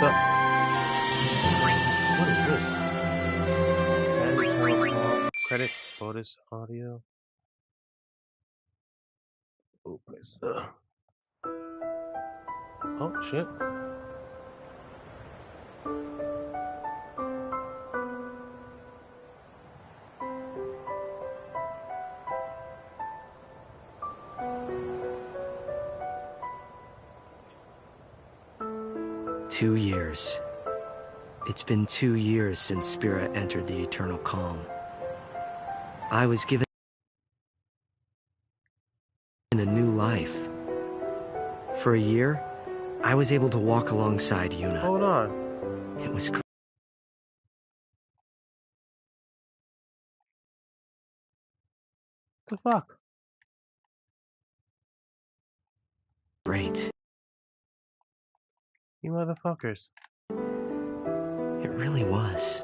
up? What is this? Sandy Call, credits, bonus, audio. Oh, place. Oh, shit. Two years. It's been 2 years since Spirit entered the Eternal Calm. I was given a new life. For a year, I was able to walk alongside Yuna. Hold on. It was What the fuck? great. You motherfuckers. It really was.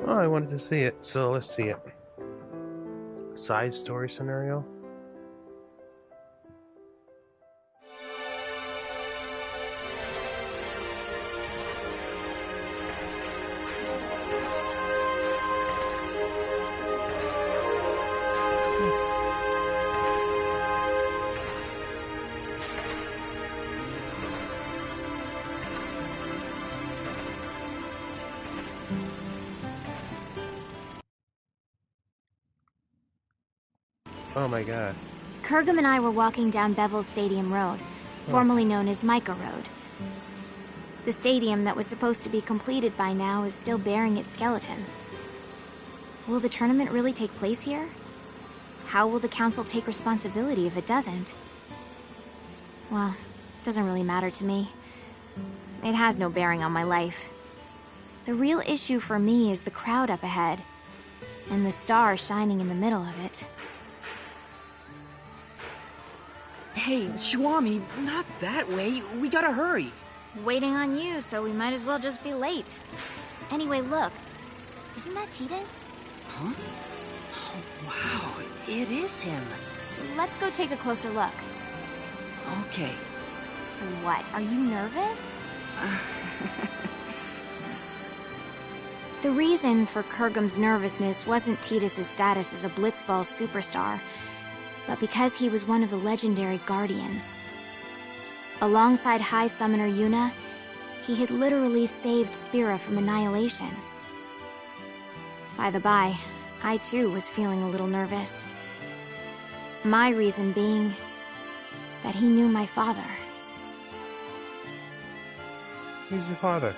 Oh, I wanted to see it, so let's see it. Side story scenario. Oh my god. Kurgam and I were walking down Bevel Stadium Road, formerly known as Micah Road. The stadium that was supposed to be completed by now is still bearing its skeleton. Will the tournament really take place here? How will the council take responsibility if it doesn't? Well, it doesn't really matter to me. It has no bearing on my life. The real issue for me is the crowd up ahead, and the star shining in the middle of it. Hey, Chuami, not that way. We gotta hurry. Waiting on you, so we might as well just be late. Anyway, look. Isn't that Tidus? Huh? Oh, wow, it is him. Let's go take a closer look. Okay. What, are you nervous? The reason for Kurgam's nervousness wasn't Tidus' status as a Blitzball superstar, but because he was one of the legendary Guardians. Alongside High Summoner Yuna, he had literally saved Spira from annihilation. By the by, I too was feeling a little nervous. My reason being that he knew my father. Who's your father?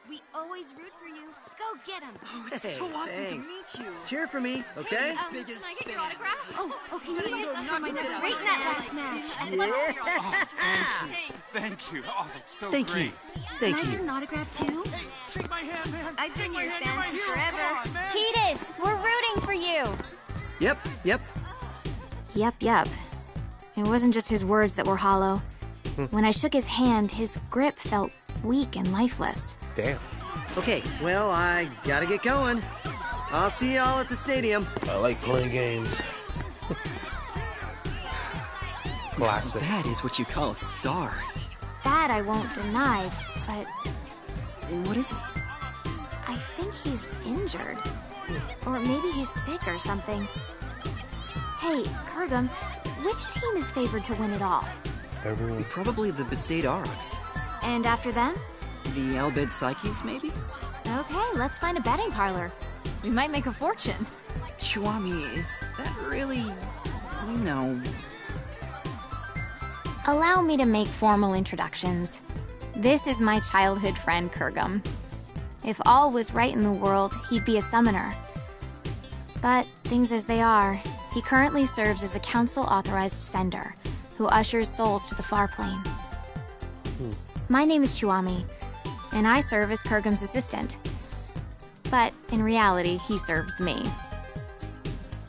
We always root for you. Go get him. Oh, it's Hey, so awesome thanks. to meet you. Cheer for me, okay? Can I get your autograph? Oh, okay. No, no, no, knock it out. Great in that last match. Thank you. Oh, that's so Thank great. you. Thank Can I get you. an autograph too? Shake my hand, man. I've been your Shake my fan hand, since you're my hero. forever. Come on, man. Tidus, we're rooting for you! Yep. Yep. It wasn't just his words that were hollow. When I shook his hand, his grip felt weak and lifeless. Damn. Okay, well, I gotta get going. I'll see y'all at the stadium. I like playing games. Classic. That is what you call a star. That I won't deny, but What is it? I think he's injured. Or maybe he's sick or something. Hey, Kurgam, which team is favored to win it all? Everyone. Probably the Besaid Aurochs. And after them? The Albed Psyches, maybe? Okay, let's find a betting parlor. We might make a fortune. Chuami, is that really... No. Allow me to make formal introductions. This is my childhood friend, Kurgam. If all was right in the world, he'd be a summoner. But things as they are, he currently serves as a council-authorized sender, who ushers souls to the far plane. My name is Chuami, and I serve as Kurgam's assistant. But in reality, he serves me.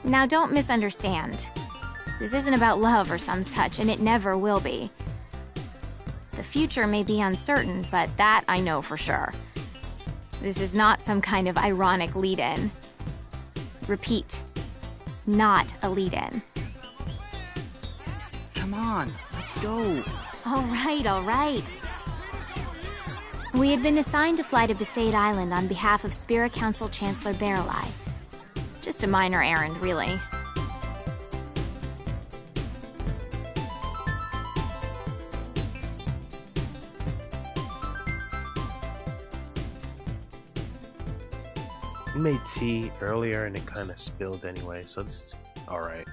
Now don't misunderstand. This isn't about love or some such, and it never will be. The future may be uncertain, but that I know for sure. This is not some kind of ironic lead-in. Repeat, not a lead-in. Come on, let's go. All right. We had been assigned to fly to Besaid Island on behalf of Spira Council Chancellor Barreleye. Just a minor errand, really. We made tea earlier and it kind of spilled anyway, so this is alright.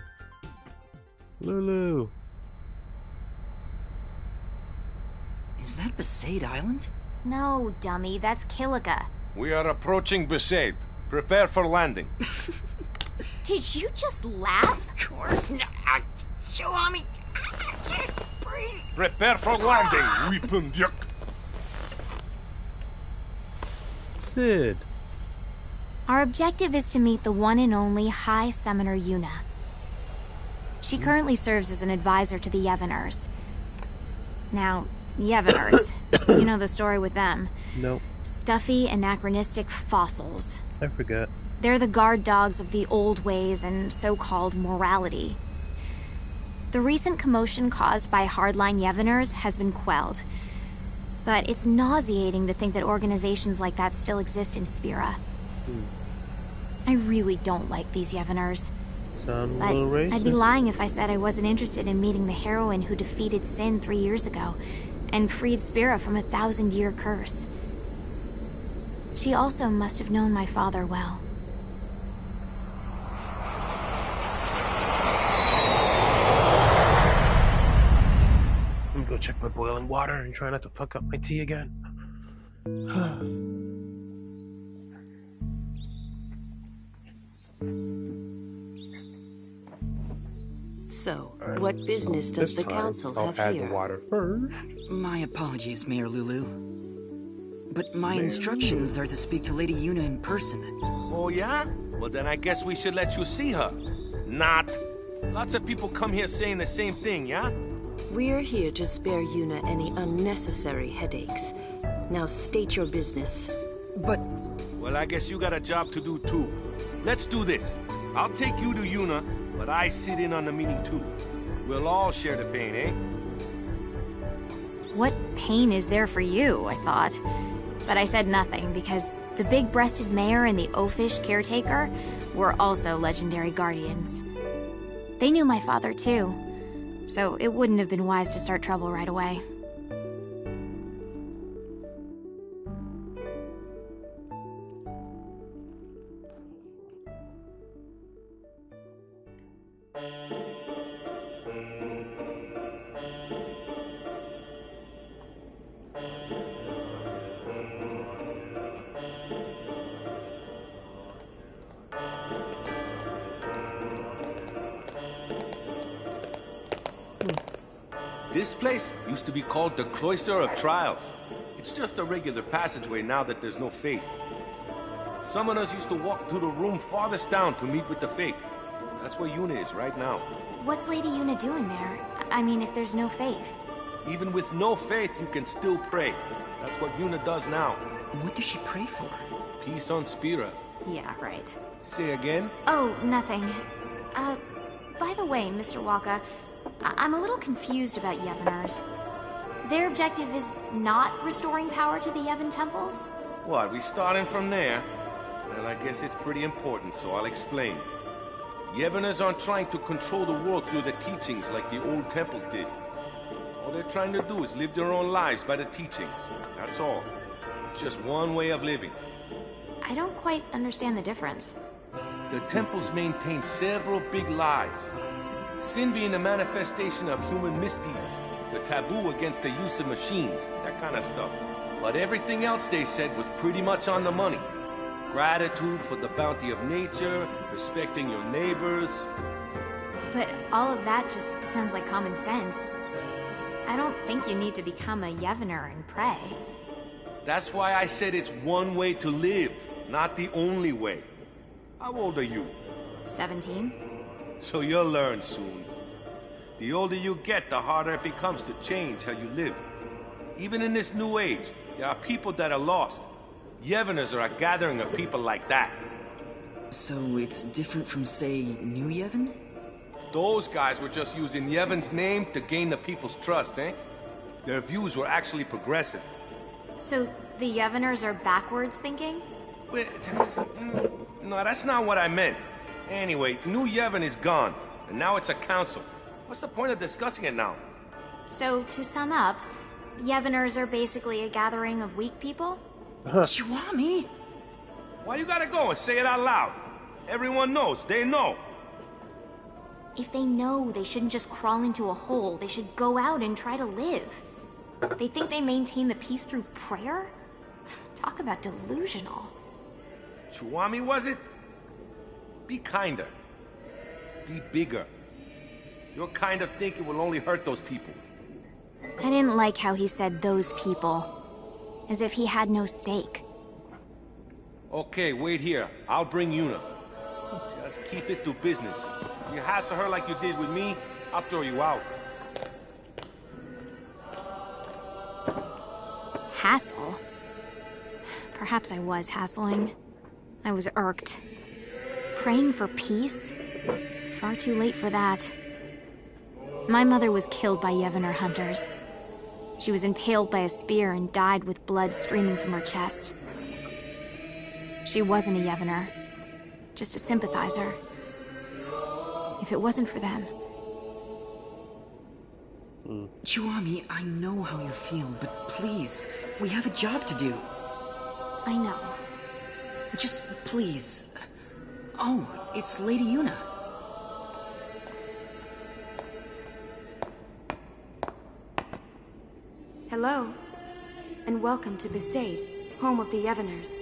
Lulu! Is that Besaid Island? No, dummy, that's Kilika. We are approaching Besaid. Prepare for landing. Did you just laugh? Of course not. Chewami, I can't breathe. Prepare for landing, weapon yuck. Sid! Our objective is to meet the one and only High Summoner Yuna. She currently serves as an advisor to the Yevoners. Now, Yevoners, you know the story with them. Nope, Stuffy, anachronistic fossils. I forgot. They're the guard dogs of the old ways and so-called morality. The recent commotion caused by hardline Yevoners has been quelled. But it's nauseating to think that organizations like that still exist in Spira. I really don't like these Yevoners. Sound a But little racist? I'd be lying if I said I wasn't interested in meeting the heroine who defeated Sin 3 years ago and freed Spira from a 1,000-year curse. She also must have known my father well. Let me go check my boiling water and try not to fuck up my tea again. So, Alright, what business so does this the time, council I'll have add here? the water first. My apologies, Mayor Lulu. But my instructions are to speak to Lady Yuna in person. Oh yeah? Well then I guess we should let you see her. Not. Lots of people come here saying the same thing, yeah? We're here to spare Yuna any unnecessary headaches. Now state your business. But Well, I guess you got a job to do too. Let's do this. I'll take you to Yuna, but I sit in on the meeting too. We'll all share the pain, eh? What pain is there for you, I thought. But I said nothing because the big-breasted mayor and the oafish caretaker were also legendary guardians. They knew my father too, so it wouldn't have been wise to start trouble right away. This place used to be called the Cloister of Trials. It's just a regular passageway now that there's no faith. Summoners used to walk through the room farthest down to meet with the faith. That's where Yuna is right now. What's Lady Yuna doing there? I mean, if there's no faith. Even with no faith, you can still pray. That's what Yuna does now. what does she pray for? Peace on Spira. Yeah, right. Say again? Oh, nothing. By the way, Mr. Waka, I'm a little confused about Yevoners. Their objective is not restoring power to the Yevon temples? What, we starting from there? Well, I guess it's pretty important, so I'll explain. Yevoners aren't trying to control the world through the teachings like the old temples did. All they're trying to do is live their own lives by the teachings. That's all. It's just one way of living. I don't quite understand the difference. The temples maintain several big lies. Sin being a manifestation of human misdeeds, the taboo against the use of machines, that kind of stuff. But everything else they said was pretty much on the money. Gratitude for the bounty of nature, respecting your neighbors. But all of that just sounds like common sense. I don't think you need to become a Yevoner and pray. That's why I said it's one way to live, not the only way. How old are you? 17? So you'll learn soon. The older you get, the harder it becomes to change how you live. Even in this new age, there are people that are lost. Yevoners are a gathering of people like that. So it's different from, say, New Yevon? Those guys were just using Yevon's name to gain the people's trust, eh? Their views were actually progressive. So the Yevoners are backwards thinking? Wait, no, that's not what I meant. Anyway, New Yevon is gone, and now it's a council. What's the point of discussing it now? So, to sum up, Yevoners are basically a gathering of weak people? Chiwami? Why you gotta go and say it out loud? Everyone knows, they know. If they know, they shouldn't just crawl into a hole. They should go out and try to live. They think they maintain the peace through prayer? Talk about delusional. Chiwami, was it? Be kinder. Be bigger. Your kind of thinking will only hurt those people. I didn't like how he said those people. As if he had no stake. Okay, wait here. I'll bring Yuna. Just keep it to business. If you hassle her like you did with me, I'll throw you out. Hassle? Perhaps I was hassling. I was irked. Praying for peace? Far too late for that. My mother was killed by Yevoner hunters. She was impaled by a spear and died with blood streaming from her chest. She wasn't a Yevoner, just a sympathizer. If it wasn't for them... Chiwami, I know how you feel, but please, we have a job to do. I know. Just please. Oh, it's Lady Yuna. Hello, and welcome to Besaid, home of the Yevoners.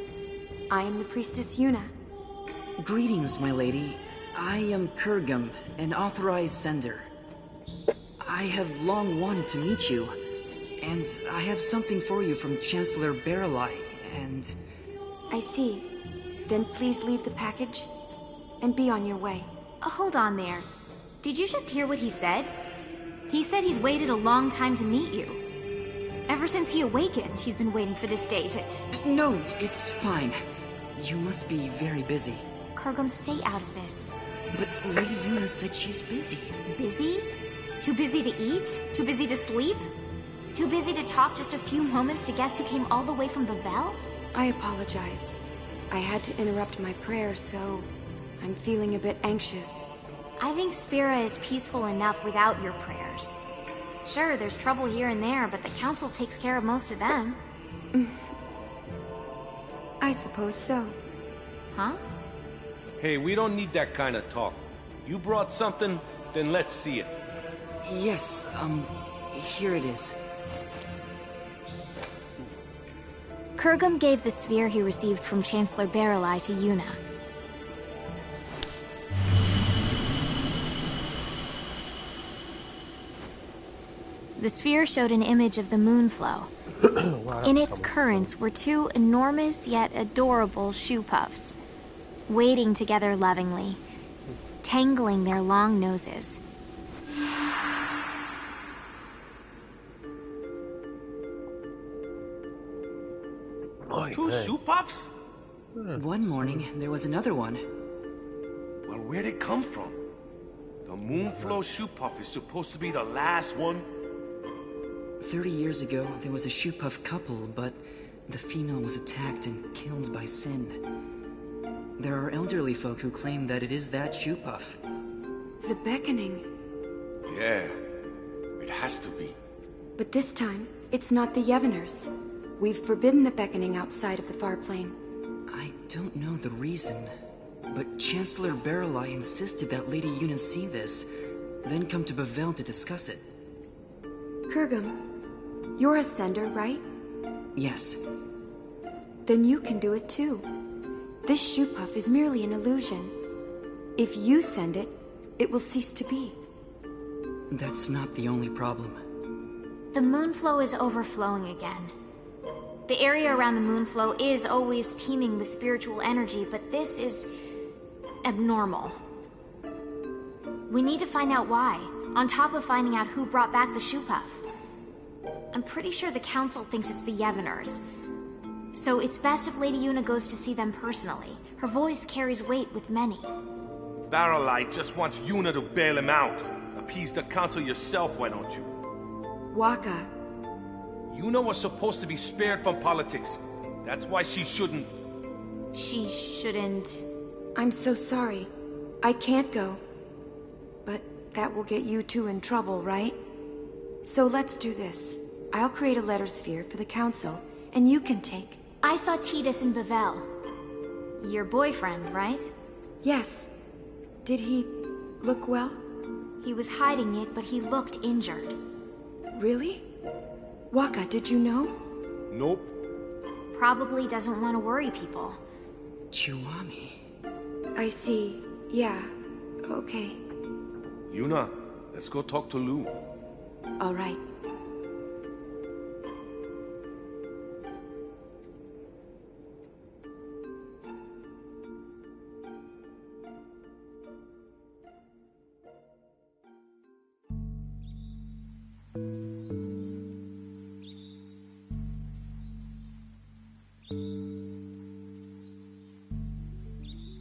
I am the priestess Yuna. Greetings, my lady. I am Kurgum, an authorized sender. I have long wanted to meet you, and I have something for you from Chancellor Baralai, and... I see. Then please leave the package, and be on your way. Hold on there. Did you just hear what he said? He said he's waited a long time to meet you. Ever since he awakened, he's been waiting for this day to... No, it's fine. You must be very busy. Kurgum, stay out of this. But Lady Yuna said she's busy. Busy? Too busy to eat? Too busy to sleep? Too busy to talk just a few moments to guests who came all the way from Bavel? I apologize. I had to interrupt my prayer, so I'm feeling a bit anxious. I think Spira is peaceful enough without your prayers. Sure, there's trouble here and there, but the council takes care of most of them. I suppose so. Huh? Hey, we don't need that kind of talk. You brought something, then let's see it. Yes, here it is. Kurgum gave the sphere he received from Chancellor Baralai to Yuna. The sphere showed an image of the Moonflow. In its currents were two enormous yet adorable shoe puffs, wading together lovingly, tangling their long noses. Two shoe puffs? One morning, there was another one. Well, where'd it come from? The Moonflow shoe puff is supposed to be the last one? 30 years ago, there was a shoe puff couple, but the female was attacked and killed by Sin. There are elderly folk who claim that it is that shoe puff. The beckoning. Yeah, it has to be. But this time, it's not the Yevoners. We've forbidden the beckoning outside of the far plane. I don't know the reason, but Chancellor Baralai insisted that Lady Yuna see this, then come to Bavel to discuss it. Kurgum, you're a sender, right? Yes. Then you can do it too. This shoe puff is merely an illusion. If you send it, it will cease to be. That's not the only problem. The Moonflow is overflowing again. The area around the Moonflow is always teeming with spiritual energy, but this is abnormal. We need to find out why. On top of finding out who brought back the shoe puff. I'm pretty sure the council thinks it's the Yevoners. So it's best if Lady Yuna goes to see them personally. Her voice carries weight with many. Barrelite just wants Yuna to bail him out. Appease the council yourself, why don't you? Wakka, Yuna was supposed to be spared from politics. That's why she shouldn't... She shouldn't... I'm so sorry. I can't go. But that will get you two in trouble, right? So let's do this. I'll create a letter sphere for the council, and you can take... I saw Tidus in Bevel. Your boyfriend, right? Yes. Did he look well? He was hiding it, but he looked injured. Really? Wakka, did you know? Nope. Probably doesn't want to worry people. Chiwami. I see. Yeah. Okay. Yuna, let's go talk to Lou. All right.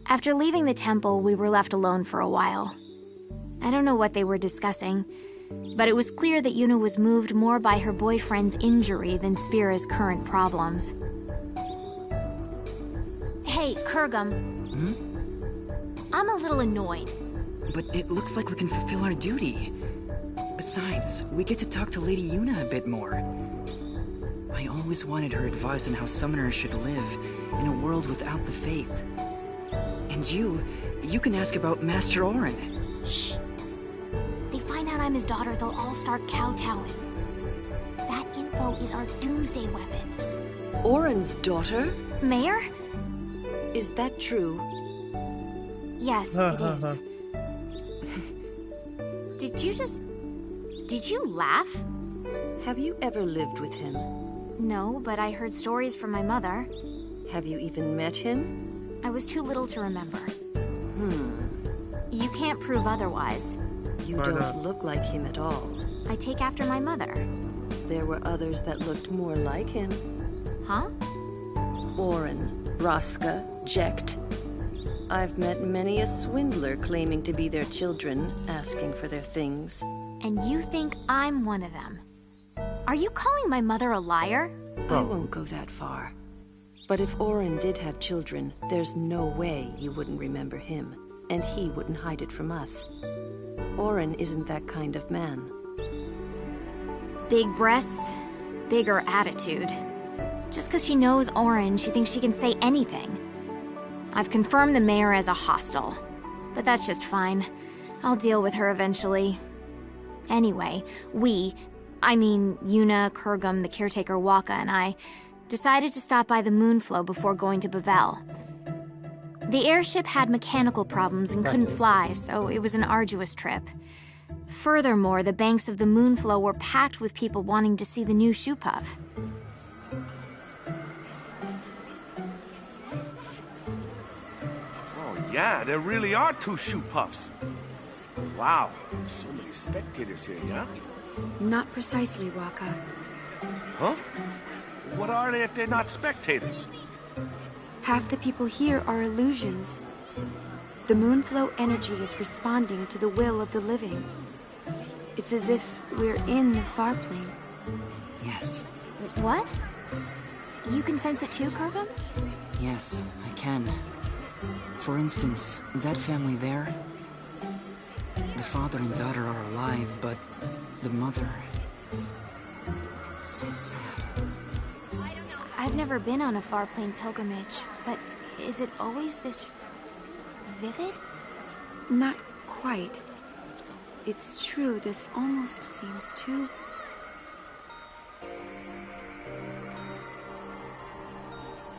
After leaving the temple, we were left alone for a while. I don't know what they were discussing, but it was clear that Yuna was moved more by her boyfriend's injury than Spira's current problems. Hey, Kurgum. I'm a little annoyed. But it looks like we can fulfill our duty. Besides, we get to talk to Lady Yuna a bit more. I always wanted her advice on how summoners should live in a world without the faith. And you can ask about Master Auron. Shh. They find out I'm his daughter, they'll all start kowtowing. That info is our doomsday weapon. Auron's daughter? Mayor? Is that true? Yes, it is. Did you laugh? Have you ever lived with him? No, but I heard stories from my mother. Have you even met him? I was too little to remember. You can't prove otherwise. You don't look like him at all. I take after my mother. There were others that looked more like him. Huh? Auron, Braska, Jecht. I've met many a swindler claiming to be their children, asking for their things. And you think I'm one of them? Are you calling my mother a liar? I won't go that far. But if Auron did have children, there's no way you wouldn't remember him, and he wouldn't hide it from us. Auron isn't that kind of man. Big breasts, bigger attitude. Just because she knows Auron, she thinks she can say anything. I've confirmed the mayor as a hostile, but that's just fine. I'll deal with her eventually. Anyway, Yuna, Kurgum, the caretaker Wakka, and I decided to stop by the Moonflow before going to Bevel. The airship had mechanical problems and couldn't fly, so it was an arduous trip. Furthermore, the banks of the Moonflow were packed with people wanting to see the new shoe puff. Oh yeah, there really are 2 shoe puffs. Wow, so many spectators here, yeah? Not precisely, Wakka. Huh? What are they if they're not spectators? Half the people here are illusions. The Moonflow energy is responding to the will of the living. It's as if we're in the far plane. Yes. What? You can sense it too, Kurgum? Yes, I can. For instance, that family there... The father and daughter are alive, but the mother... So sad. I've never been on a far plane pilgrimage, but is it always this... vivid? Not quite. It's true, this almost seems too...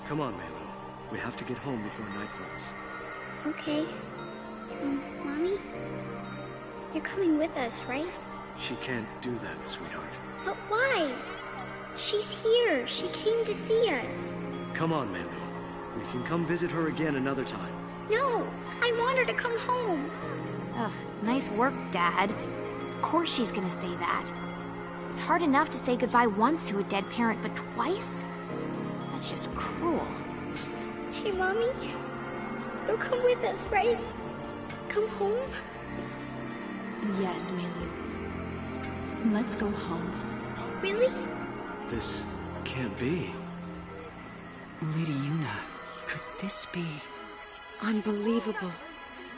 Come on, Melo. We have to get home before night falls. Okay. Mommy? You're coming with us, right? She can't do that, sweetheart. But why? She's here. She came to see us. Come on, Melo. We can come visit her again another time. No, I want her to come home. Ugh, nice work, Dad. Of course she's gonna say that. It's hard enough to say goodbye once to a dead parent, but twice? That's just cruel. Hey, Mommy. You'll come with us, right? Come home? Yes, Maylee. Let's go home. Really? This can't be. Lady Yuna, could this be? Unbelievable.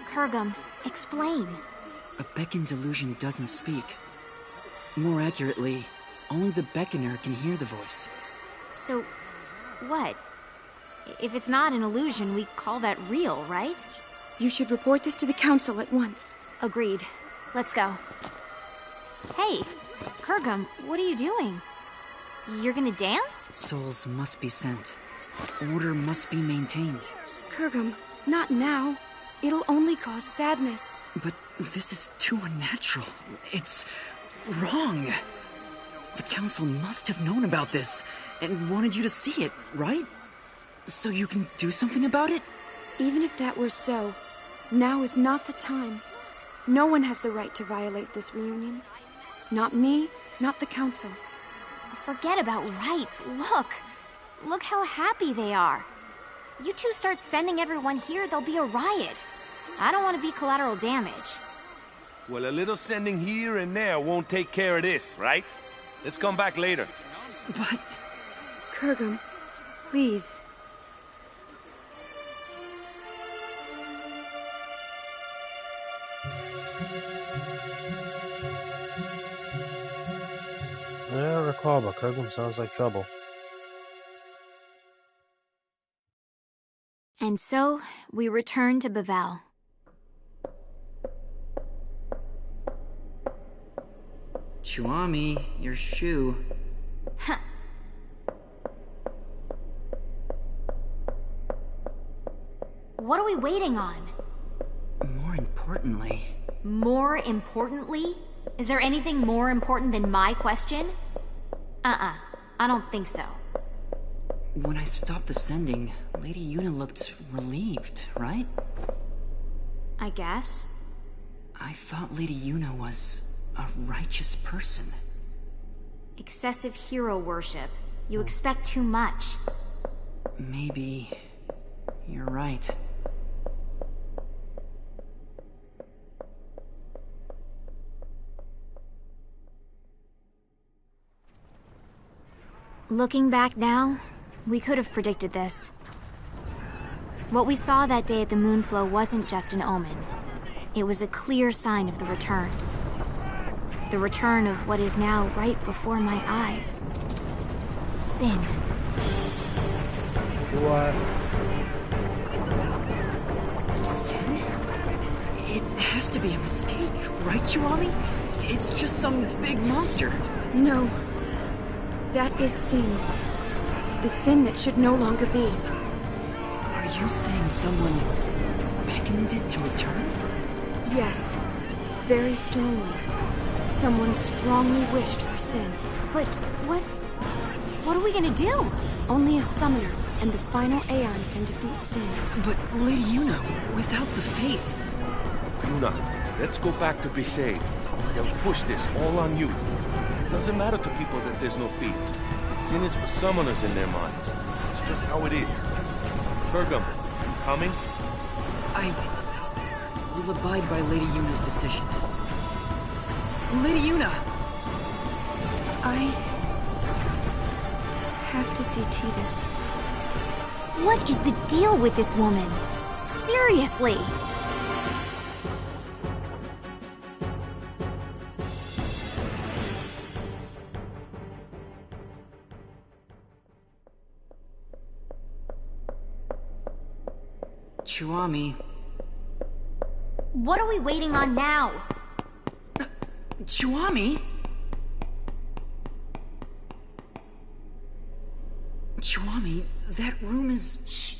Kurgum, explain. A beckon delusion doesn't speak. More accurately, only the beckoner can hear the voice. So, what? If it's not an illusion, we call that real, right? You should report this to the council at once. Agreed. Let's go. Hey, Kurgum, what are you doing? You're gonna dance? Souls must be sent. Order must be maintained. Kurgum, not now. It'll only cause sadness. But this is too unnatural. It's wrong. The council must have known about this and wanted you to see it, right? So you can do something about it? Even if that were so, now is not the time. No one has the right to violate this reunion. Not me, not the council. Forget about rights. Look how happy they are. You two start sending everyone here, there'll be a riot. I don't want to be collateral damage. Well, a little sending here and there won't take care of this, right? Let's come back later. But... Kurgum, please. I don't recall, but Kurgum sounds like trouble. And so, we return to Bevelle. Chuami, your shoe. Huh. What are we waiting on? More importantly... More importantly? Is there anything more important than my question? I don't think so. When I stopped the sending, Lady Yuna looked relieved, right? I guess. I thought Lady Yuna was a righteous person. Excessive hero worship. You expect too much. Maybe... you're right. Looking back now, we could have predicted this. What we saw that day at the Moonflow wasn't just an omen. It was a clear sign of the return. The return of what is now right before my eyes. Sin. What? Sin? It has to be a mistake, right, Chuami? It's just some big monster. No. That is sin. The sin that should no longer be. Are you saying someone beckoned it to return? Yes. Very strongly. Someone strongly wished for sin. But what are we gonna do? Only a summoner and the final Aeon can defeat sin. But Lady Yuna, without the faith... Yuna, let's go back to Besaid. They'll push this all on you. It doesn't matter to people that there's no faith. Sin is for summoners in their minds. It's just how it is. Kurgum, you coming? I will abide by Lady Yuna's decision. Lady Yuna! I have to see Tidus. What is the deal with this woman? Seriously! Chuami... What are we waiting on now? Chuami? Chuami, that room is... Shh.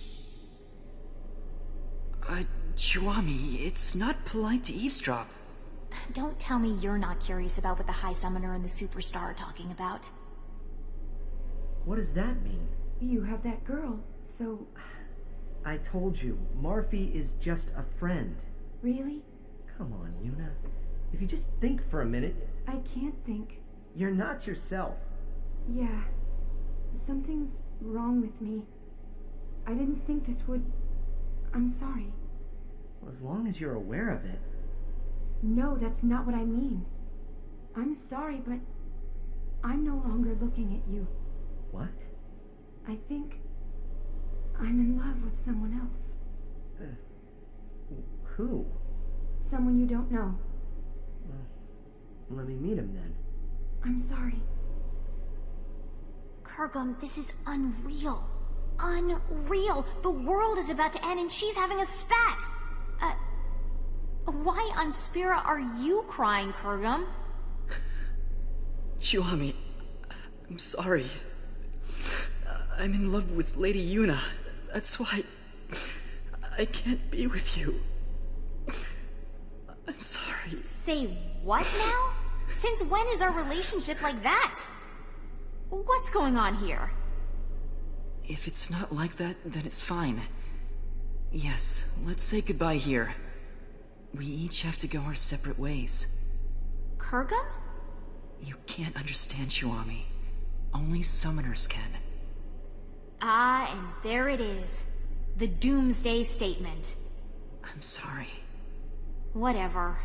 Chuami, it's not polite to eavesdrop. Don't tell me you're not curious about what the High Summoner and the Superstar are talking about. What does that mean? You have that girl, so... I told you, Marfi is just a friend. Really? Come on, Yuna. If you just think for a minute, I can't think. you're not yourself. Yeah. Something's wrong with me. I didn't think this would... I'm sorry. Well, as long as you're aware of it. No, that's not what I mean. I'm sorry, but I'm no longer looking at you. What? I think I'm in love with someone else. Who? Someone you don't know. Well, let me meet him then. I'm sorry. Kurgum, this is unreal. Unreal! The world is about to end and she's having a spat! Why on Spira are you crying, Kurgum? Chiwami, I'm sorry. I'm in love with Lady Yuna. That's why I can't be with you. I'm sorry. Say what now? Since when is our relationship like that? What's going on here? If it's not like that, then it's fine. Yes, let's say goodbye here. We each have to go our separate ways. Kurgum? You can't understand, Chiwami. Only summoners can. Ah, and there it is. The Doomsday Statement. I'm sorry. Whatever.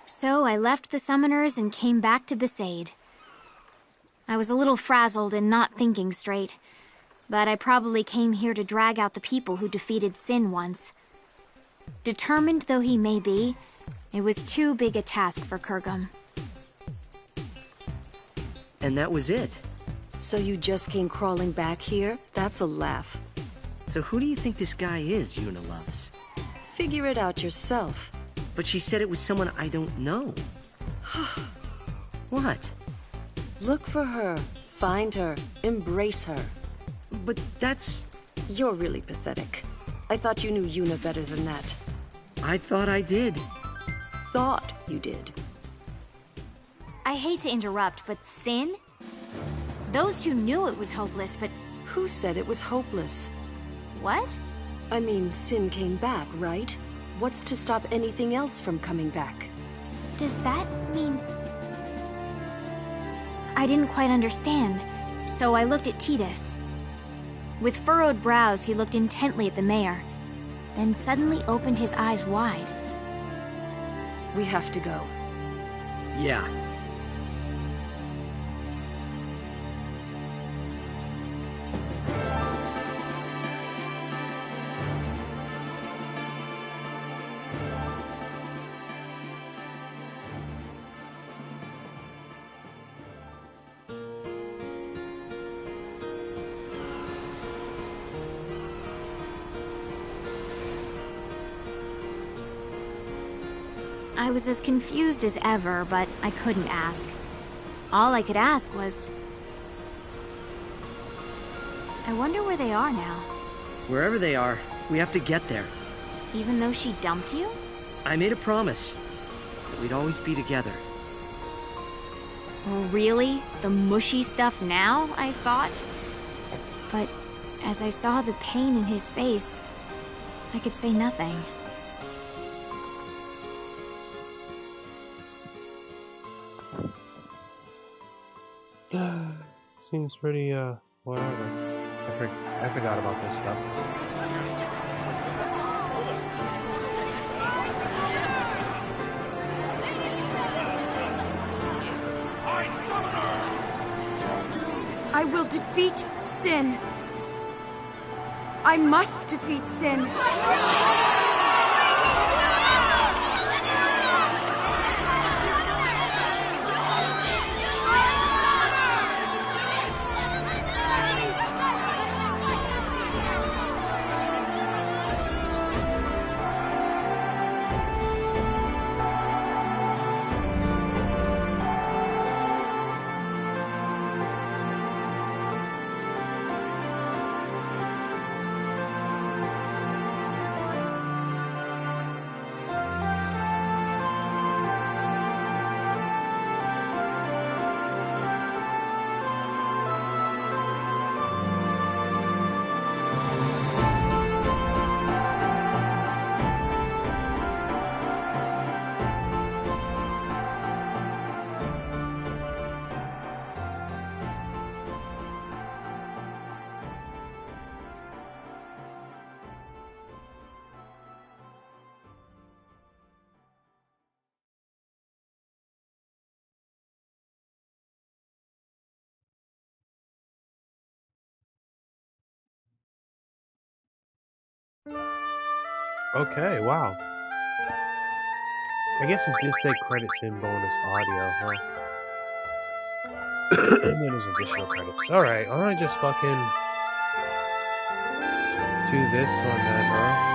So I left the Summoners and came back to Besaid. I was a little frazzled and not thinking straight, but I probably came here to drag out the people who defeated Sin once. Determined though he may be, it was too big a task for Kurgum. And that was it. So you just came crawling back here? That's a laugh. So who do you think this guy is Yuna loves? Figure it out yourself. But she said it was someone I don't know. What? Look for her. Find her. Embrace her. But that's... You're really pathetic. I thought you knew Yuna better than that. I thought I did. Thought you did. I hate to interrupt, but Sin? Those two knew it was hopeless, but... Who said it was hopeless? What? I mean, Sin came back, right? What's to stop anything else from coming back? Does that mean... I didn't quite understand, so I looked at Tidus. With furrowed brows, he looked intently at the mayor, then suddenly opened his eyes wide. We have to go. Yeah. I was as confused as ever, but I couldn't ask. All I could ask was... I wonder where they are now. Wherever they are, we have to get there. Even though she dumped you? I made a promise that we'd always be together. Really? The mushy stuff now, I thought? But as I saw the pain in his face, I could say nothing. Seems pretty, whatever. I forgot about this stuff. I will defeat Sin. I must defeat Sin. Okay, wow. I guess it did say credits in bonus audio, huh? And then there's additional credits. Alright, I wanna just fucking do this one then, huh?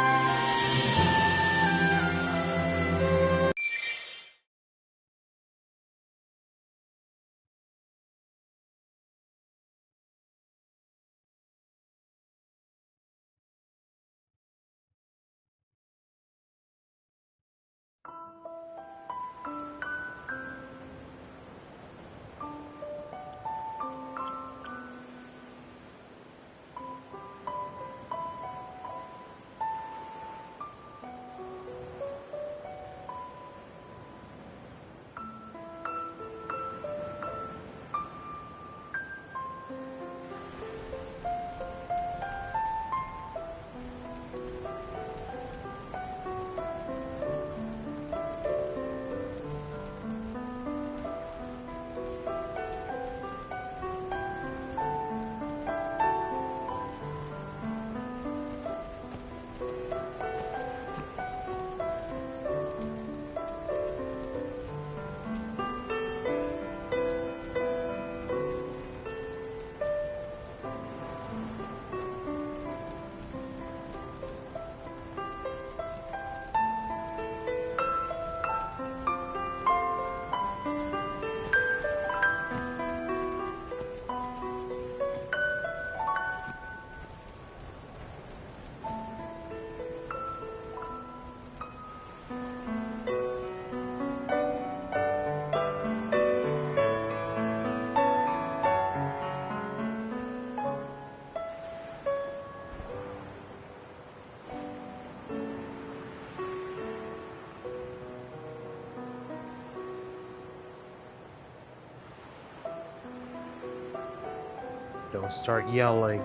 Don't start yelling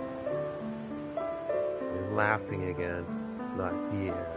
and laughing again. Not here.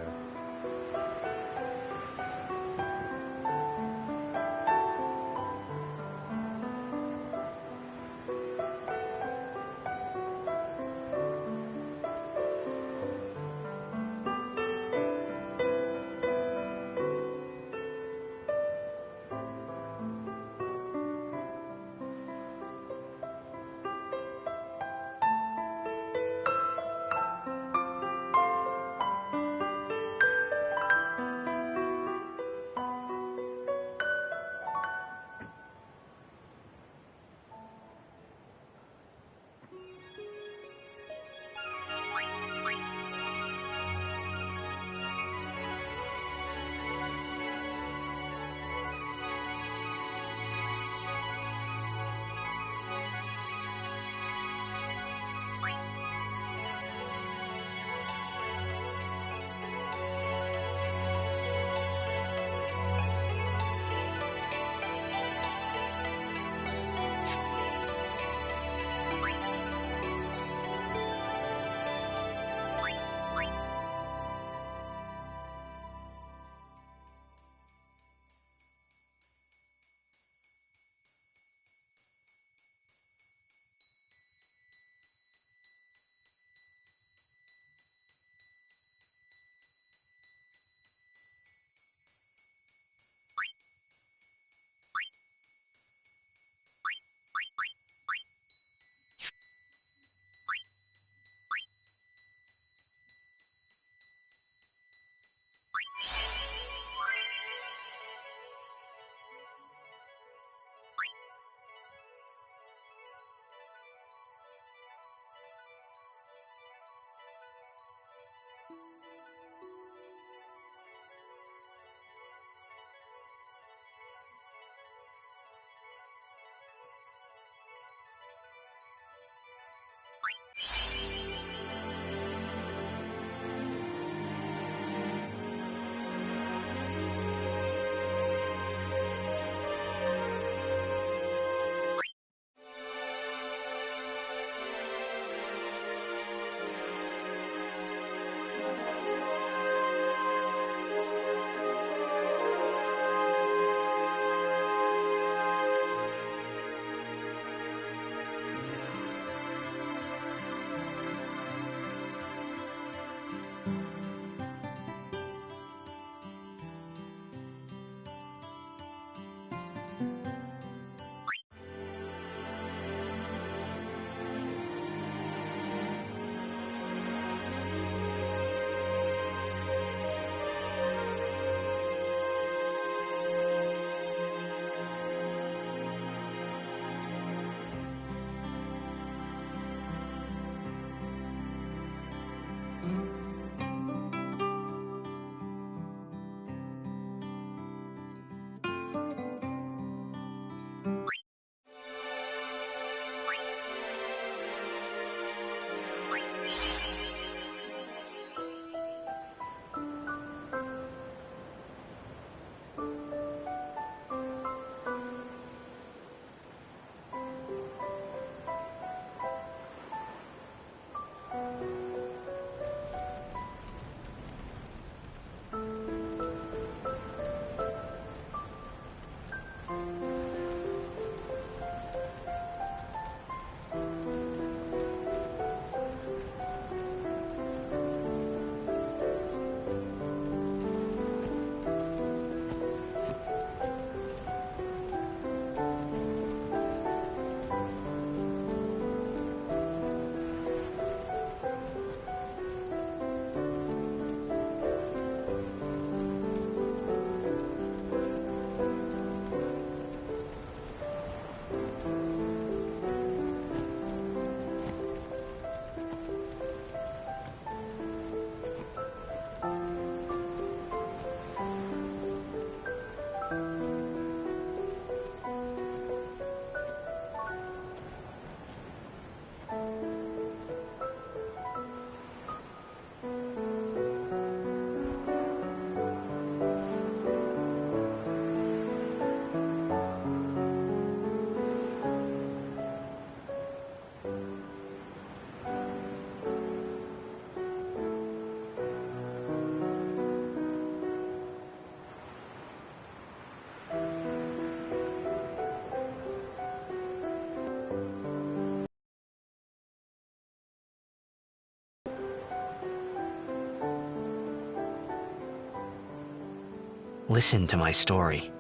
Listen to my story.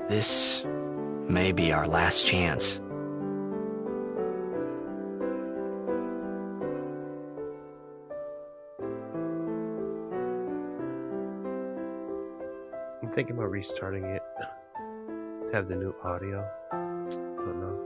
This may be our last chance. I'm thinking about restarting it to have the new audio. Don't know.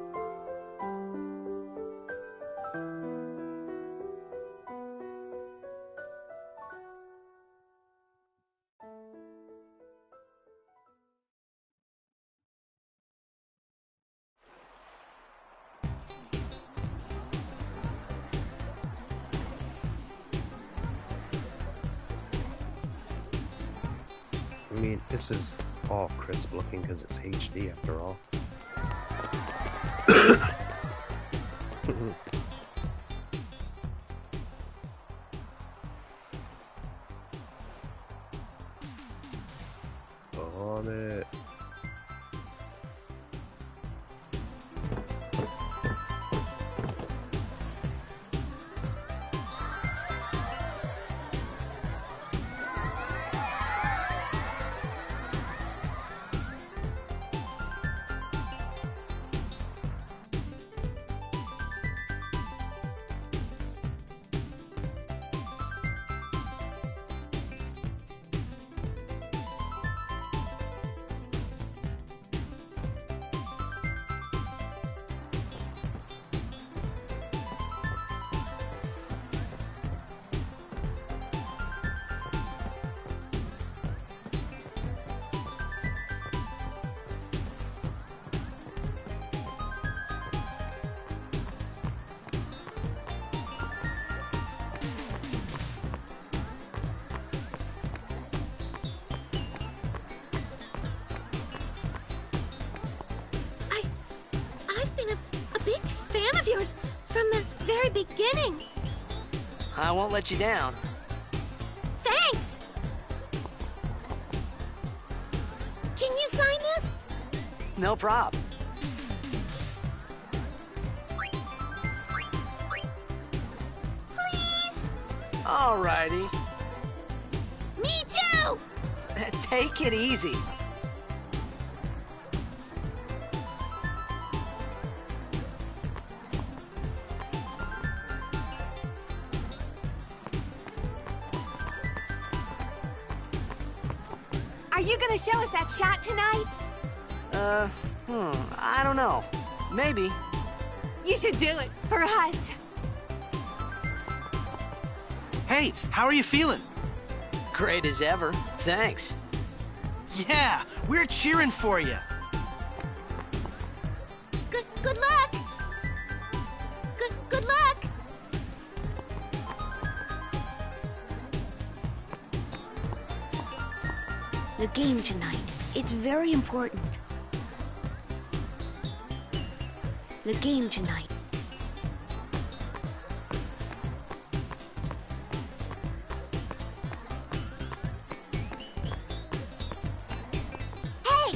I mean, this is all crisp looking because it's HD after all. On it. From the very beginning. I won't let you down. Thanks! Can you sign this? No prob. Please? Alrighty. Me too! Take it easy. Are you gonna show us that shot tonight? I don't know. Maybe. You should do it for us. Hey, how are you feeling? Great as ever. Thanks. Yeah, we're cheering for you. Good luck. Good luck. The game tonight. It's very important. The game tonight. Hey!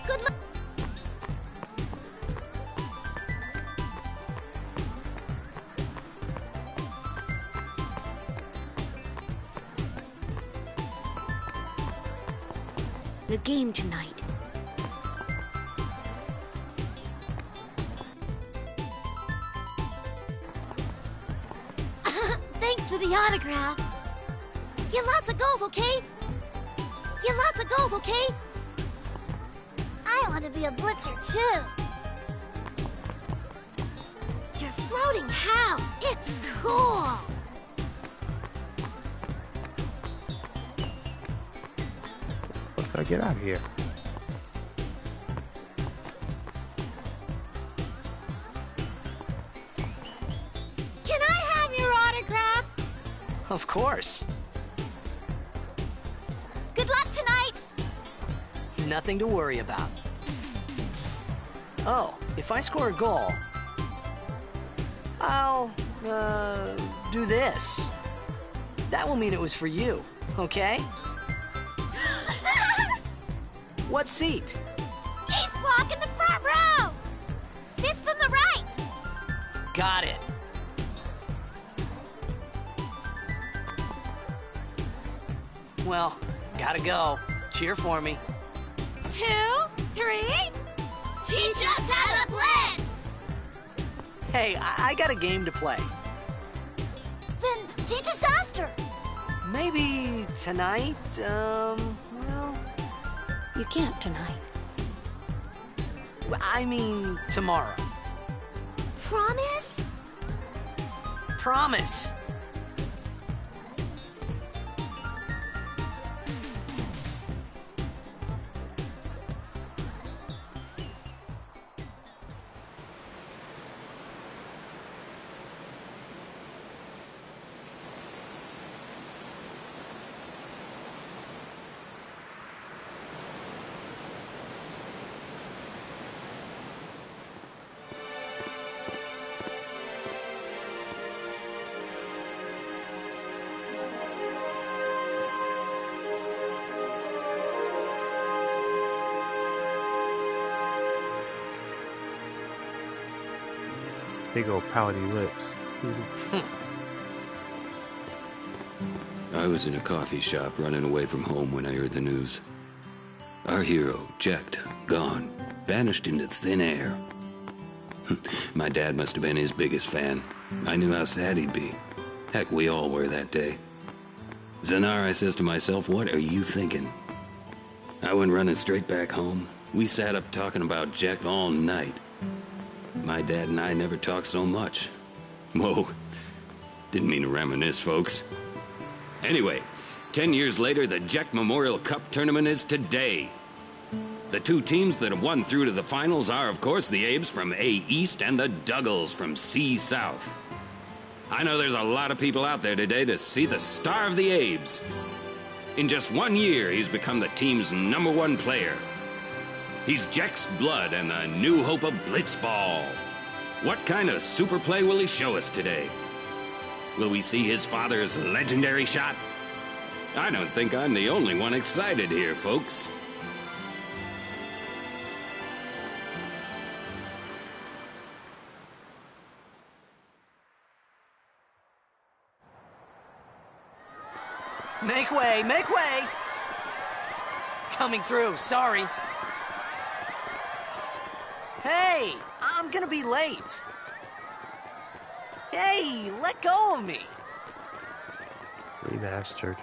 Good luck. The game tonight. Thanks for the autograph. Get lots of goals, okay? Get lots of goals, okay? I want to be a blitzer, too. Your floating house, it's cool. How do I get out of here? Can I have your autograph? Of course. Good luck tonight. Nothing to worry about. Oh, if I score a goal, I'll, do this. That will mean it was for you, okay? What seat? East block in the front row! Fifth from the right! Got it. Well, gotta go. Cheer for me. 2, 3... Teach us how to blitz! Hey, I got a game to play. Then teach us after. Maybe tonight, well... You can't tonight. I mean tomorrow. Promise? Promise. Big old pouty lips. I was in a coffee shop running away from home when I heard the news. Our hero, Jecht, gone, vanished into thin air. My dad must have been his biggest fan. I knew how sad he'd be. Heck, we all were that day. Zanar, I says to myself, what are you thinking? I went running straight back home. We sat up talking about Jecht all night. My dad and I never talked so much. Whoa, didn't mean to reminisce, folks. Anyway, 10 years later, the Jecht Memorial Cup tournament is today. The two teams that have won through to the finals are, of course, the Abes from A East and the Duggles from C South. I know there's a lot of people out there today to see the star of the Abes. In just 1 year, he's become the team's #1 player. He's Jecht's blood and the new hope of Blitzball. What kind of super play will he show us today? Will we see his father's legendary shot? I don't think I'm the only one excited here, folks. Make way, make way! Coming through, sorry. Hey, I'm gonna be late. Hey, let go of me. Remastered.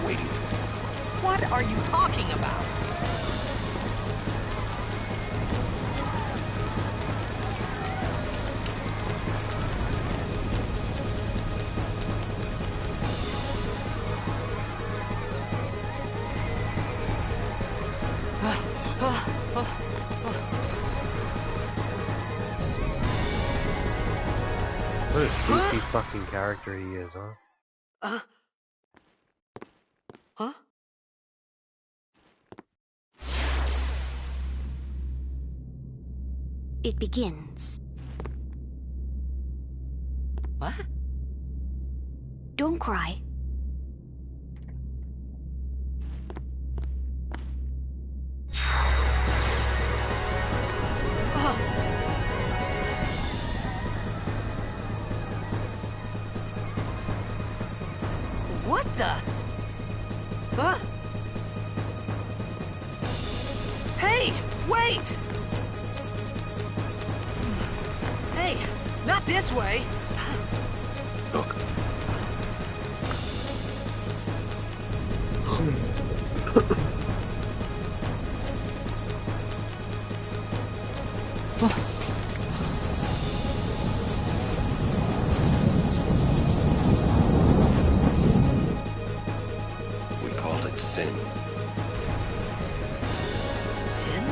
waiting for you. What are you talking about? What a creepy fucking character he is, huh? Huh? It begins. What? Don't cry. What the? Huh? Hey, wait! Hey, not this way! Look. We called it sin. Sin?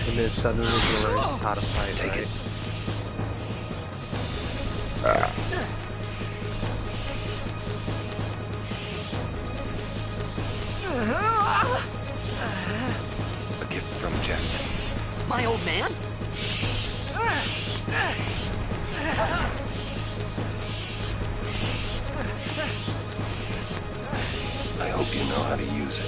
And then suddenly he learns how to fight, Take right? it. A gift from Jekt. My old man? I hope you know how to use it.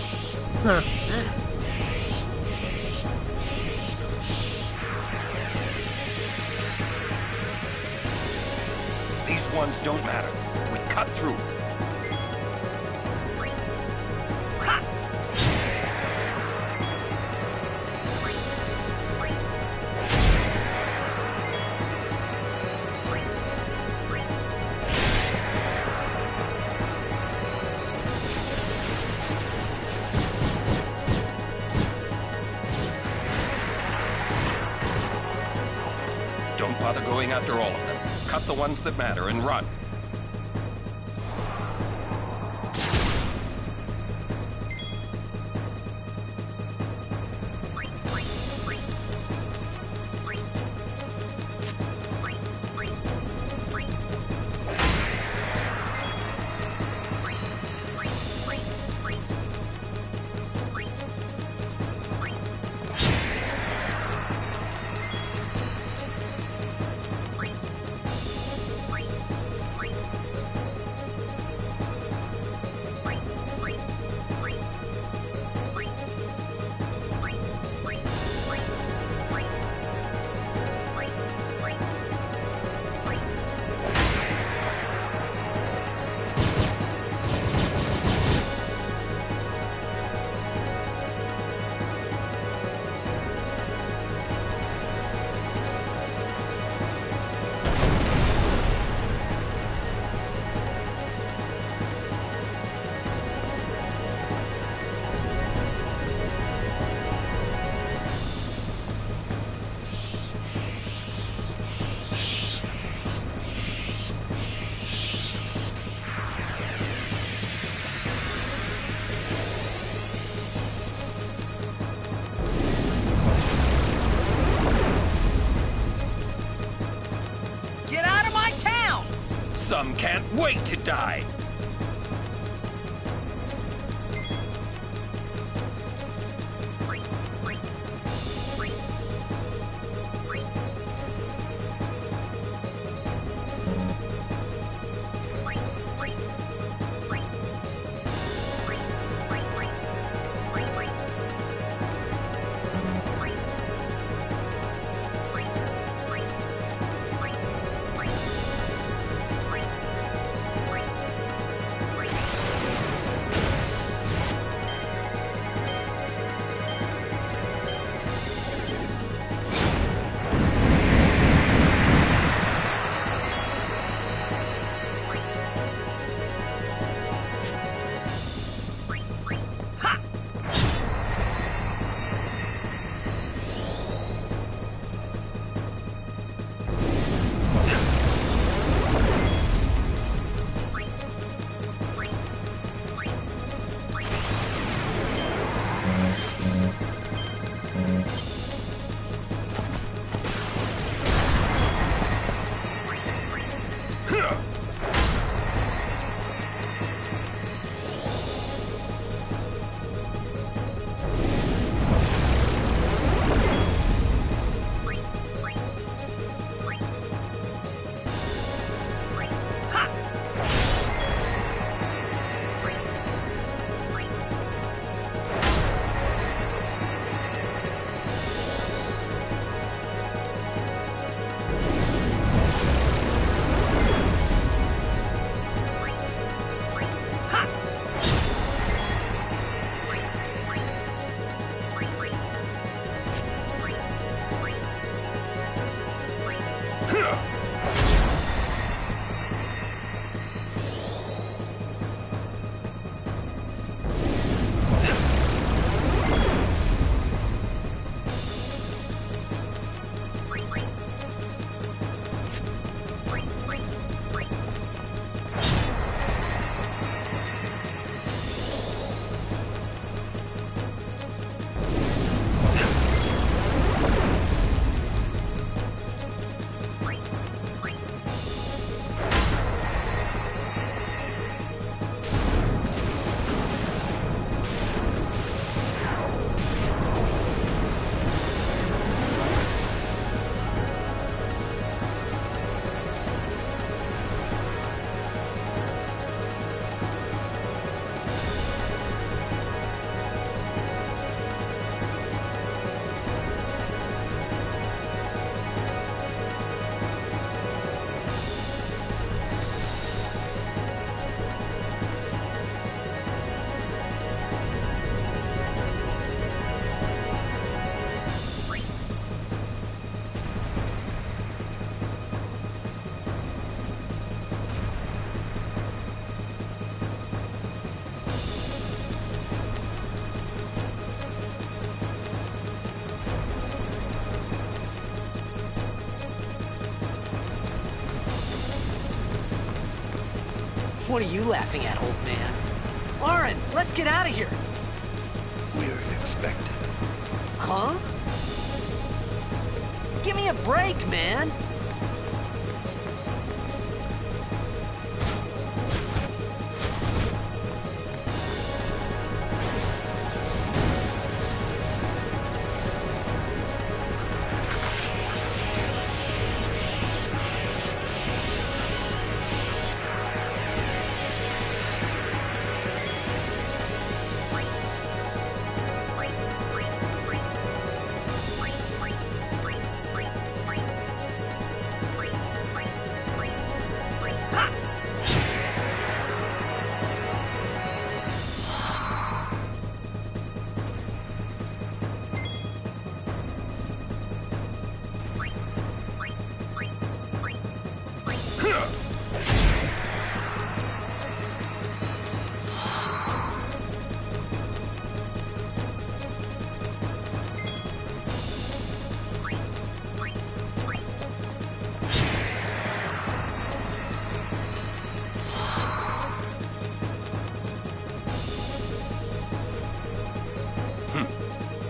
These ones don't matter. We cut through. Don't bother going after all of them. Cut the ones that matter and run. Some can't wait to die. What are you laughing at, old man? Oren, let's get out of here! We're expected. Huh? Give me a break, man!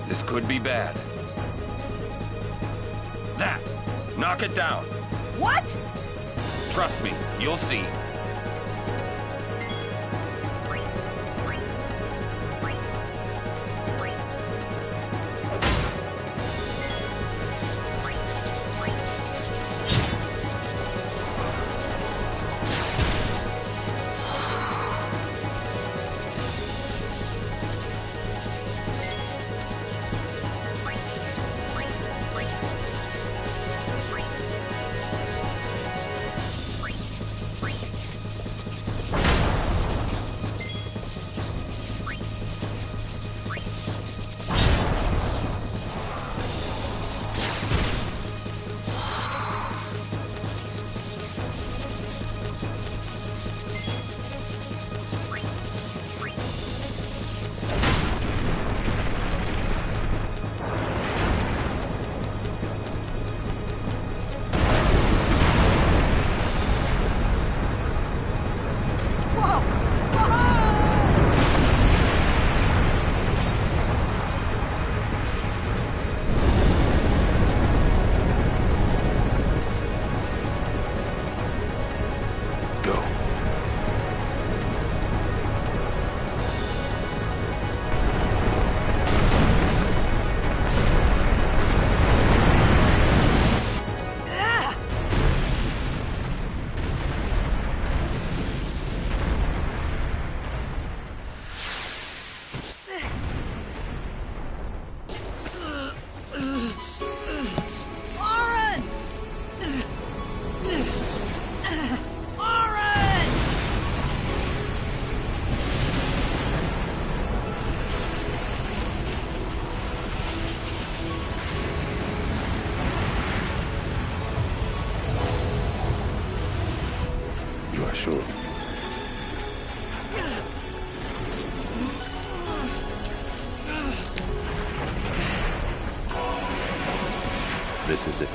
This could be bad. That! Knock it down! What? Trust me, you'll see. Sure. This is it.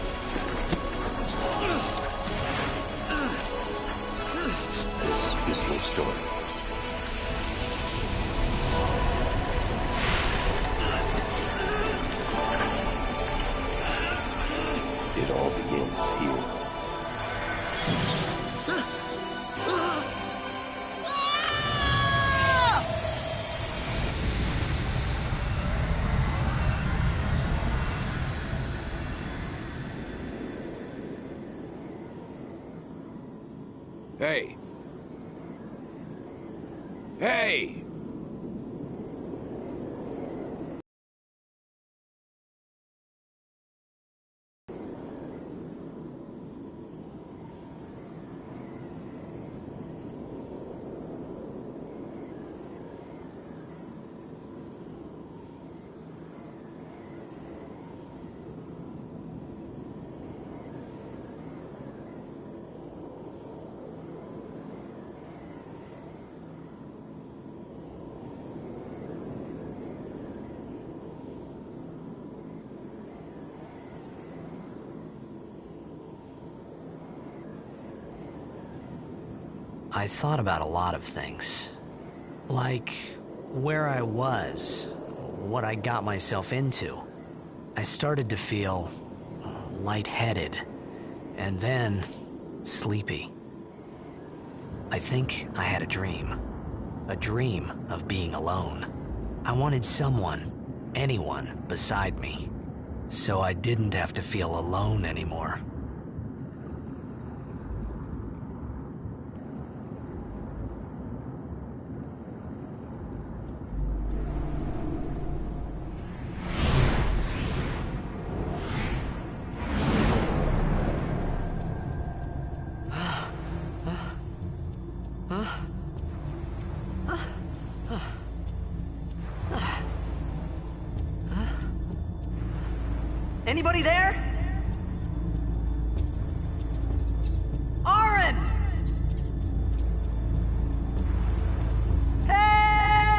This is your story. It all begins here. Hey. Hey! I thought about a lot of things. Like where I was, what I got myself into. I started to feel lightheaded, and then sleepy. I think I had a dream of being alone. I wanted someone, anyone beside me, so I didn't have to feel alone anymore. Anybody there? Oren! Hey!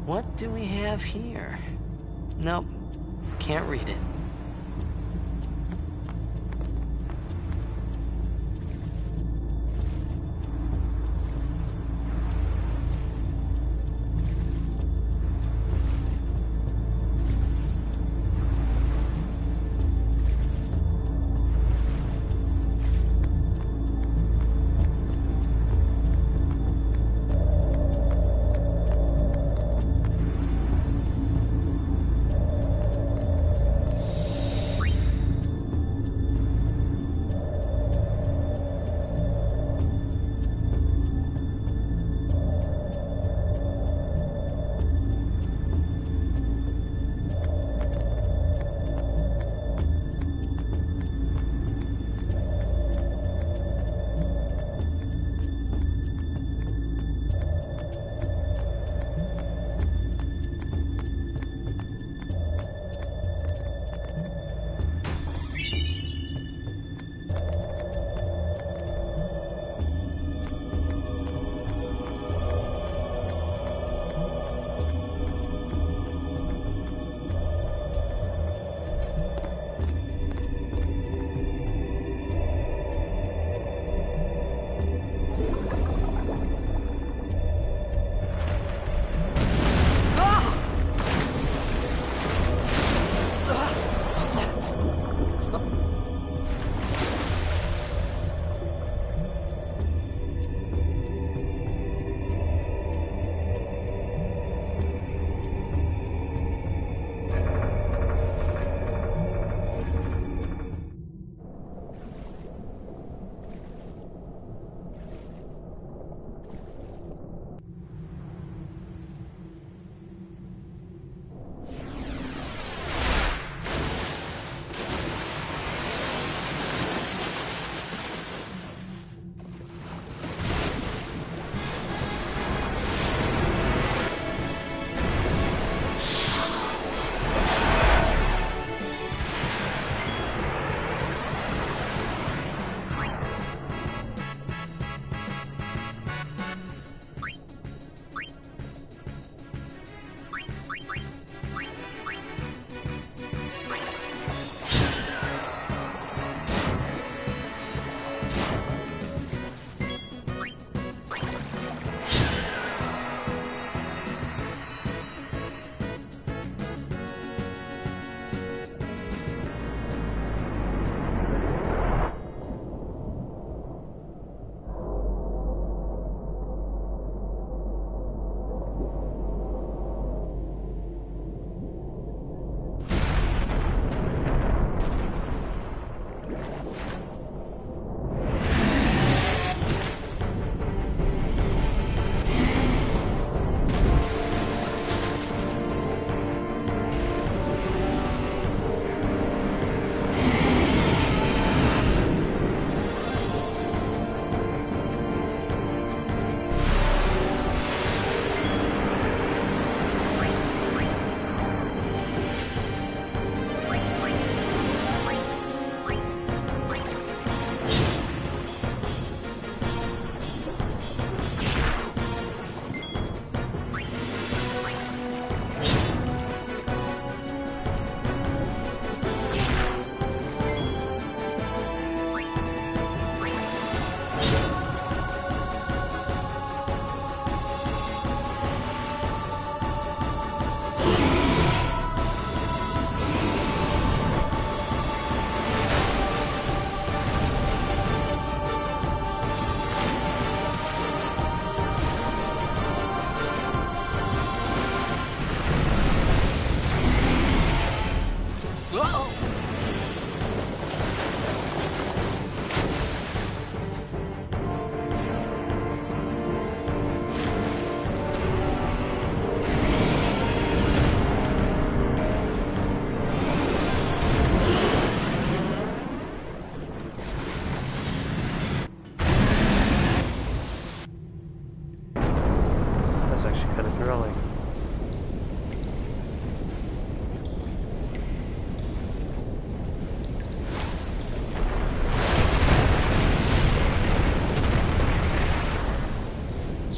What do we have here? Nope, can't read it.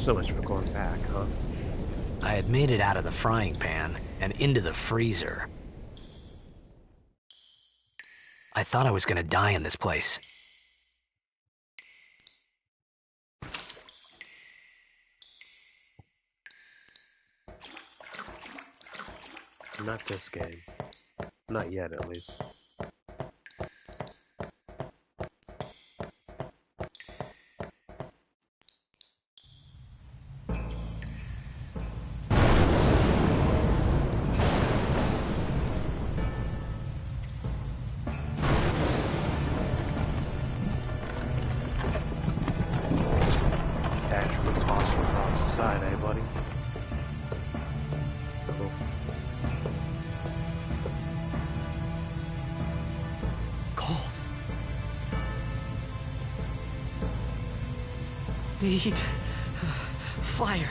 So much for going back, huh? I had made it out of the frying pan and into the freezer. I thought I was gonna die in this place. Not this game. Not yet, at least. Casually tossing rocks aside, eh, buddy? Cool. Cold. Need fire.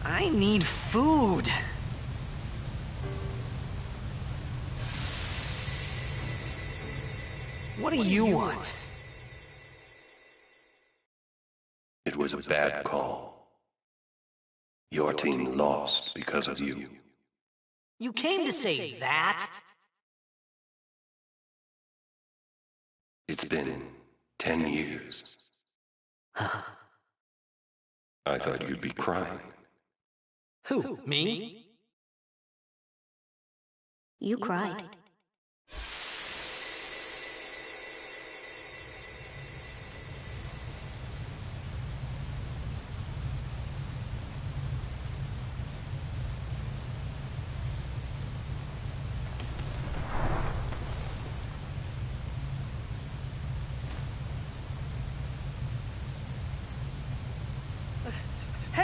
I need food. What do you want? It was a bad call. Your team lost because of you. You came to say that? It's been 10 years. I thought you'd be crying. Who, me? You cried.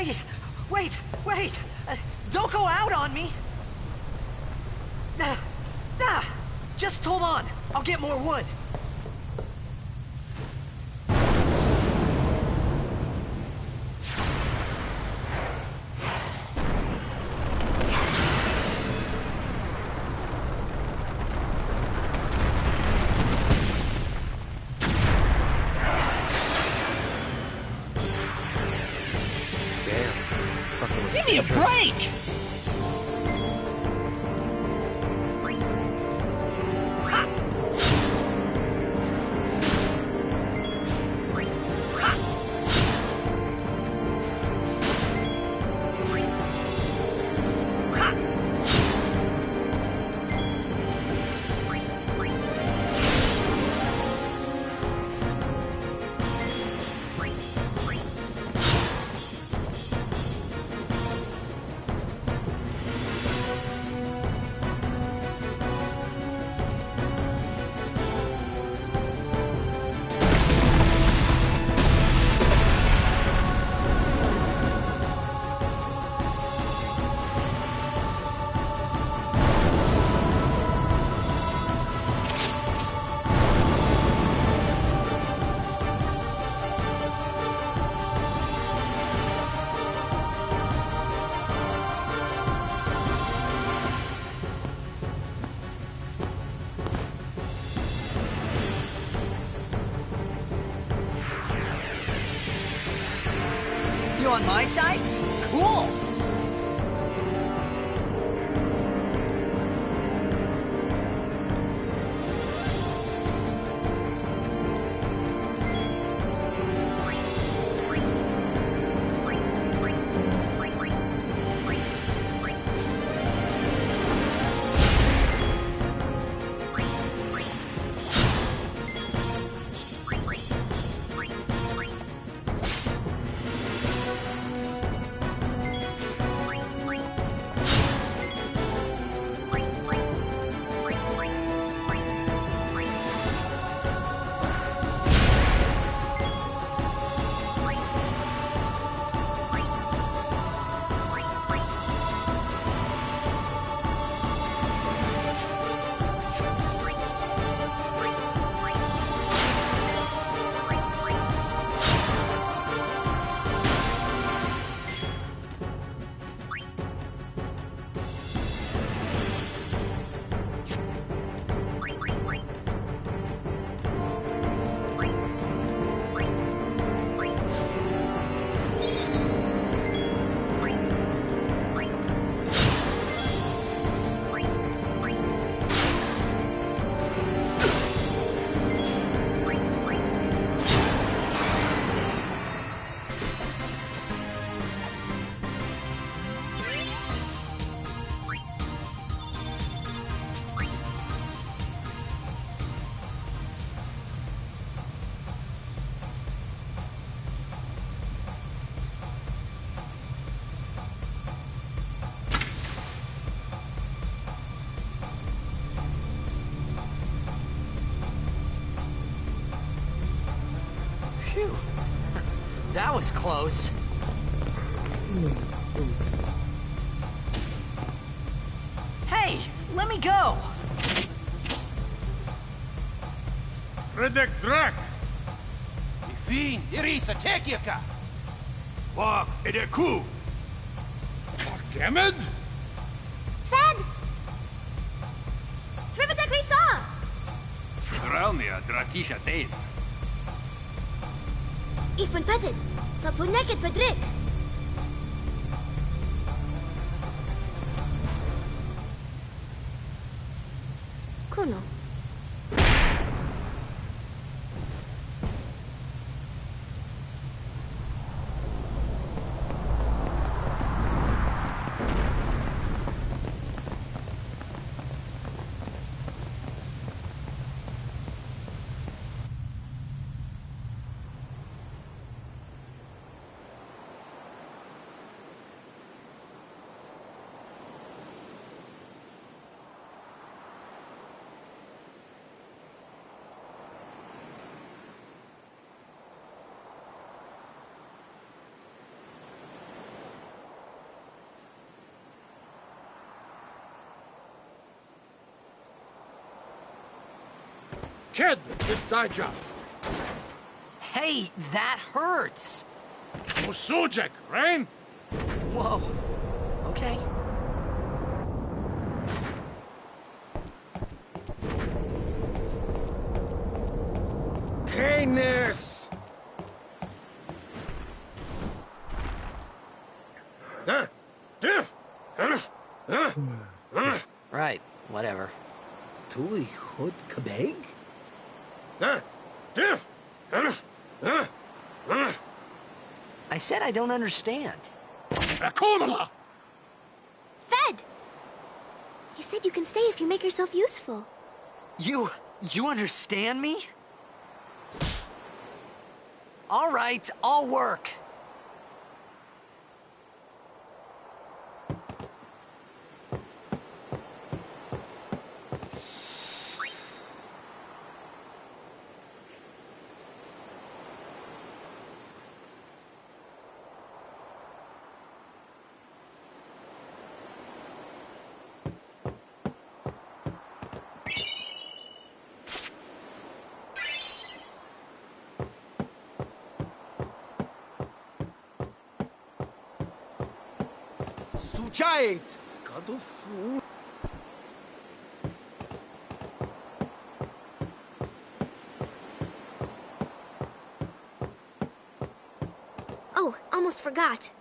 Hey! Wait! Wait! Don't go out on me! Just hold on. I'll get more wood. Give me a break! You on my side? Cool! Phew. That was close. Hey, let me go! Fredek Drak! Ifin, Irisa, Tekiaka! Wak, Edeku! Gemed? Fed! Srivatek Risa! Ralmia, Drakisha Dave. Ifan Petit, Tapuneket Vedrik. Kuno. Kid, it's thy job. Hey, that hurts! Usujek, Rain? Whoa. Okay. Canis! Right, whatever. Tuli Hud Kabeg? I said I don't understand. Akumala! Fed! He said you can stay if you make yourself useful. You understand me? All right, I'll work. Sujait! Kadofu. Oh, almost forgot.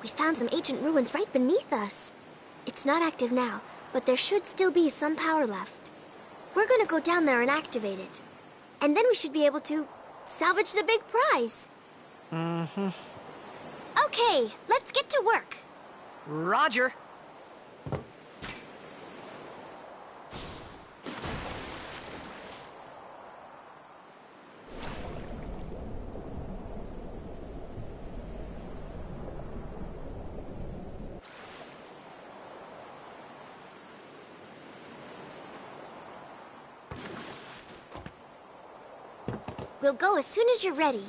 We found some ancient ruins right beneath us. It's not active now, but there should still be some power left. We're gonna go down there and activate it. And then we should be able to salvage the big prize. Mm-hmm. Okay, let's get to work. Roger. We'll go as soon as you're ready.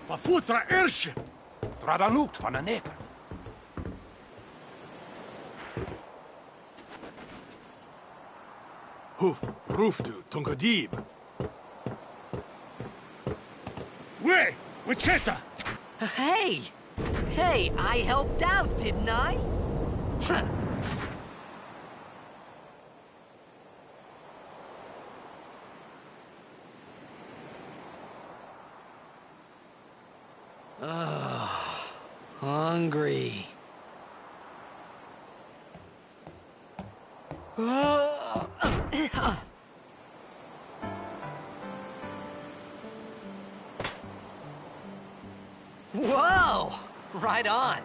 Verfutra airship! Tradalukt van een neker. Hoof, roofdu, tungadib. Way, Wichita! Hey! Hey, I helped out, didn't I? Hungry. Whoa! Right on.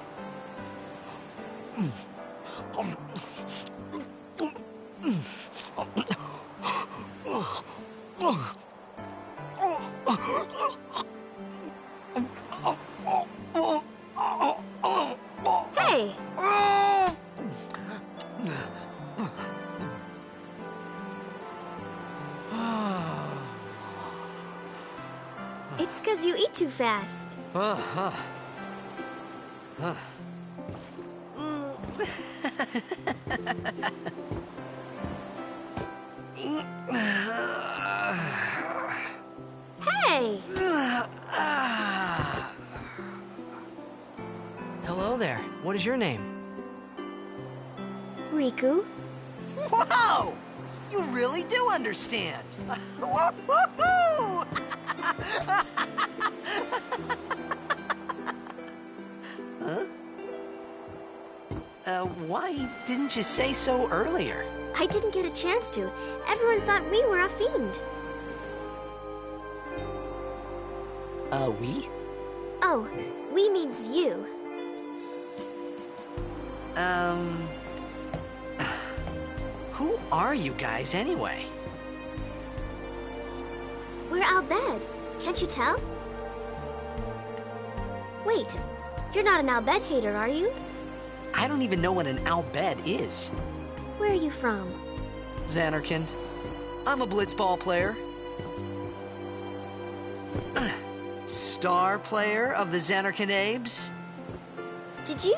Hey! It's 'cause you eat too fast. Hey! Hello there. What is your name? Riku? Whoa! You really do understand. Woo-hoo-hoo! Huh? Why didn't you say so earlier? I didn't get a chance to. Everyone thought we were a fiend. We? Oh, we means you. Who are you guys anyway? We're Al Bhed. Can't you tell? Wait, you're not an Al Bhed hater, are you? I don't even know what an Al Bhed is. Where are you from? Xanarkin. I'm a blitzball player. Star player of the Xanarkin Abes. Did you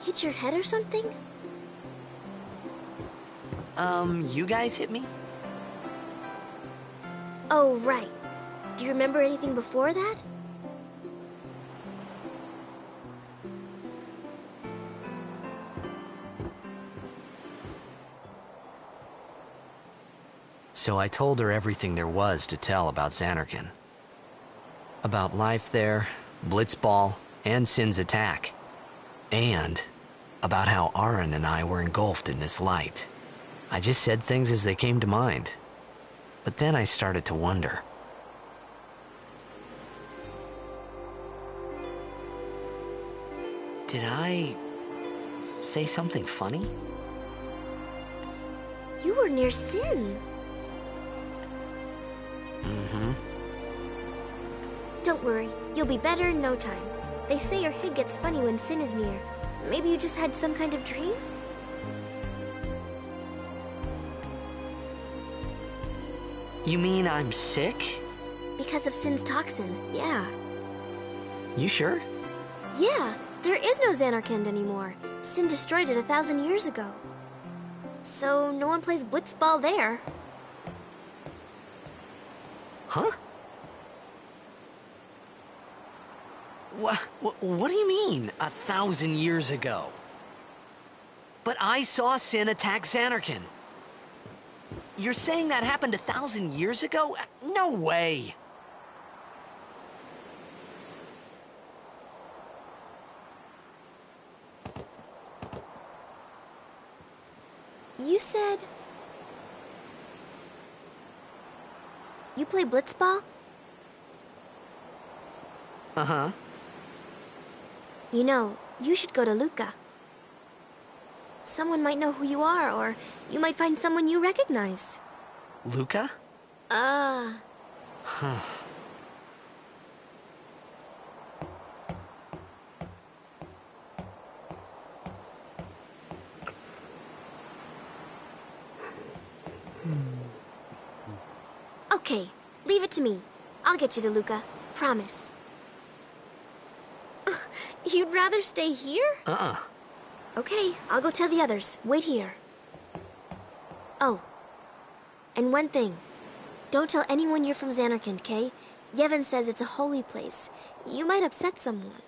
hit your head or something? You guys hit me? Oh, right. Do you remember anything before that? So I told her everything there was to tell about Xanarkin. About life there, Blitzball, and Sin's attack. And about how Aaron and I were engulfed in this light. I just said things as they came to mind. But then I started to wonder. Did I say something funny? You were near Sin. Mm-hmm. Don't worry, you'll be better in no time. They say your head gets funny when Sin is near. Maybe you just had some kind of dream? You mean I'm sick? Because of Sin's toxin, yeah. You sure? Yeah, there is no Xanarkand anymore. Sin destroyed it 1,000 years ago. So no one plays blitzball there. Huh? What do you mean, 1,000 years ago? But I saw Sin attack Xanarkin. You're saying that happened 1,000 years ago? No way! You said... you play blitzball? Uh-huh. You know, you should go to Luca. Someone might know who you are, or you might find someone you recognize. Luca? Ah. Huh. Okay, leave it to me. I'll get you to Luca. Promise. You'd rather stay here? Uh-uh. Okay, I'll go tell the others. Wait here. Oh. And one thing. Don't tell anyone you're from Zanarkand, okay? Yevon says it's a holy place. You might upset someone.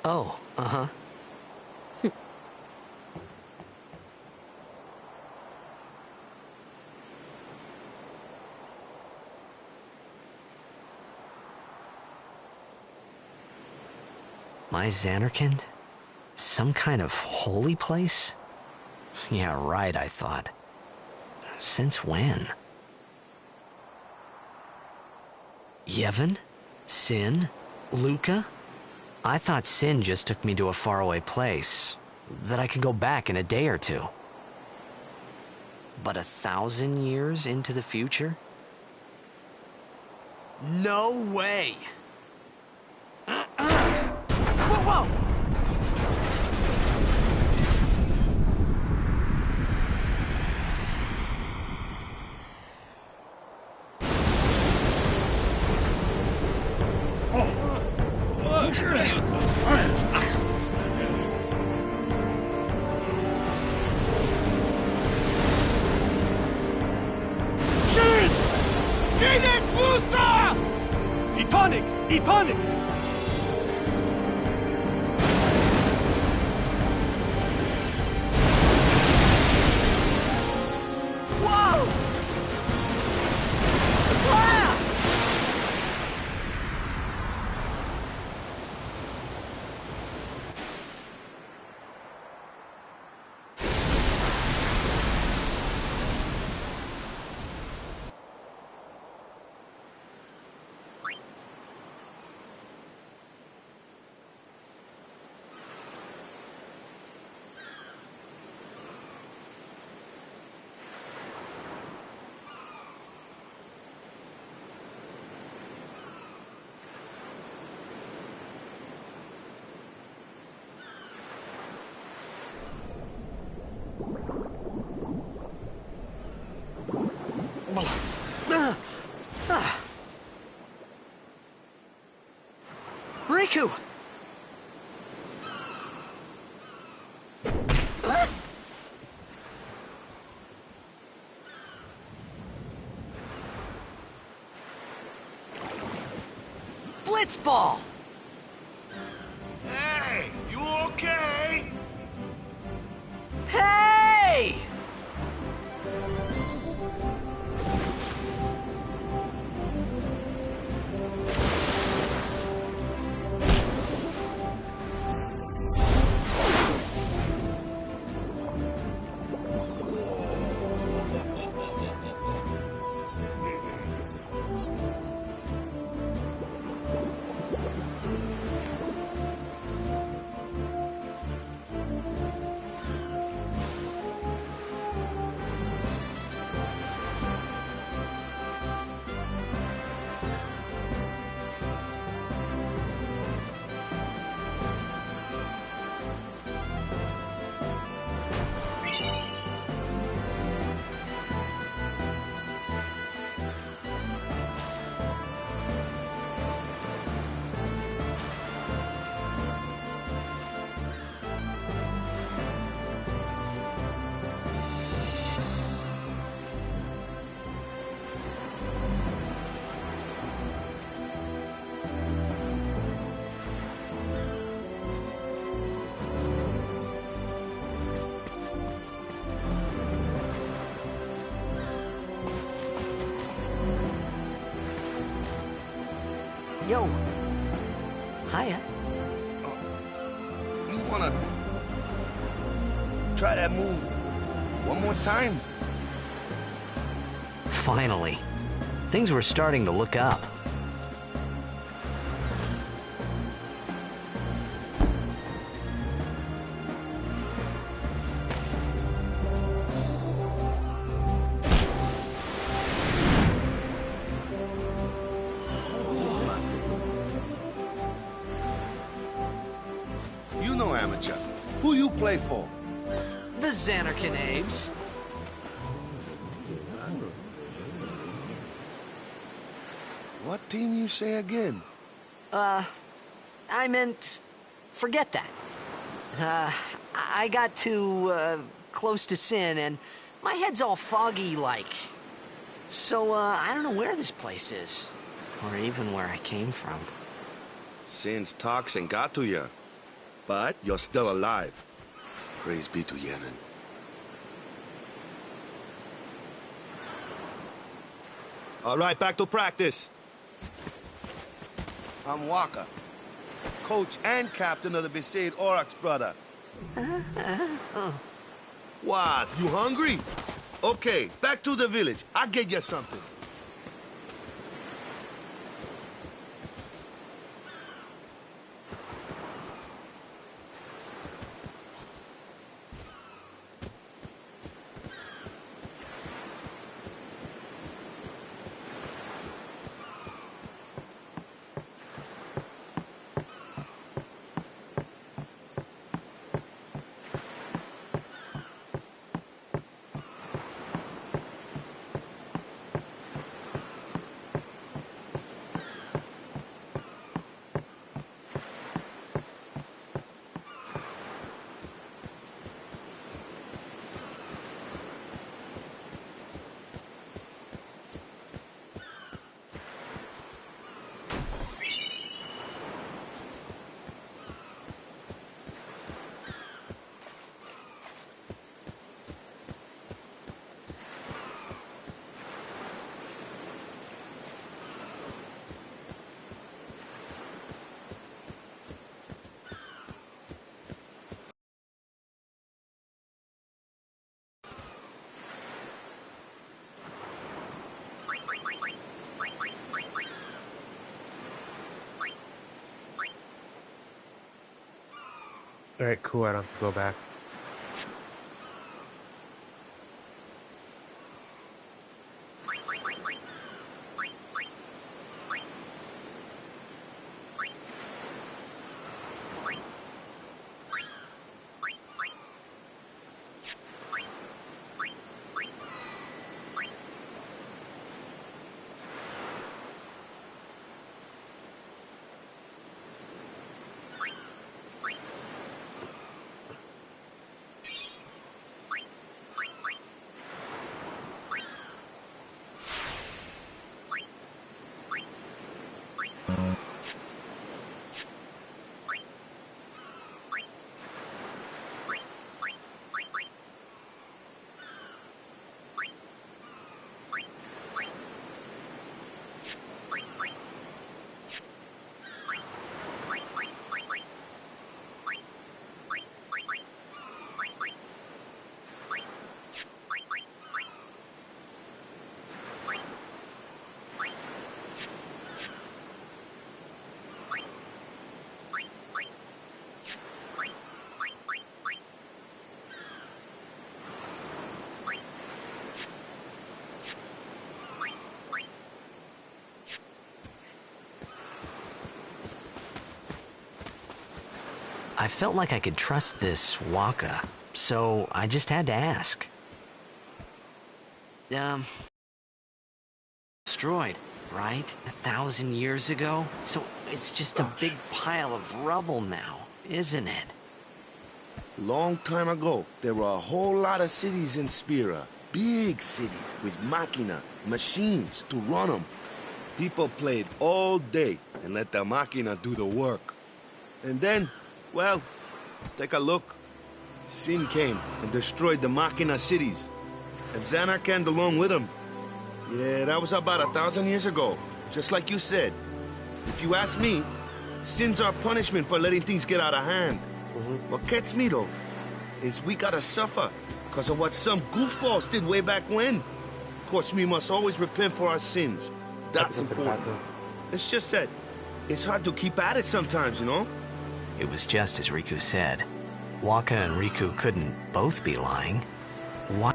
Oh, uh-huh. My Zanarkand? Some kind of holy place? Yeah, right, I thought. Since when? Yevon? Sin? Luca? I thought Sin just took me to a faraway place, that I could go back in a day or two. But 1,000 years into the future? No way! Whoa, whoa! Shin! Sinek Musa! Etonic! Etonic! Whoa! Ah! Riku! Blitzball! Hey, you okay? Hey! Yo. Hiya. You wanna try that move one more time? Finally. Things were starting to look up. You know amateur. Who you play for? The Zanarkand. What team you say again? I meant, forget that. I got too, close to Sin, and my head's all foggy like. So, I don't know where this place is. Or even where I came from. Sin's toxin got to you. But you're still alive. Praise be to Yevon. All right, back to practice. I'm Wakka, coach and captain of the Besaid Aurochs, brother. What, you hungry? Okay, back to the village. I'll get you something. Alright, cool, I don't have to go back. I felt like I could trust this Wakka, so I just had to ask. Destroyed, right? 1,000 years ago? So it's just a big pile of rubble now, isn't it? Long time ago, there were a whole lot of cities in Spira. Big cities with machina, machines to run them. People played all day and let the machina do the work. And then, well, take a look. Sin came and destroyed the machina cities. And Zanarkand along with him. Yeah, that was about 1,000 years ago, just like you said. If you ask me, Sin's our punishment for letting things get out of hand. What gets me, though, is we gotta suffer because of what some goofballs did way back when. Of course, we must always repent for our sins. That's important. It's just that it's hard to keep at it sometimes, you know? It was just as Riku said. Wakka and Riku couldn't both be lying. Why?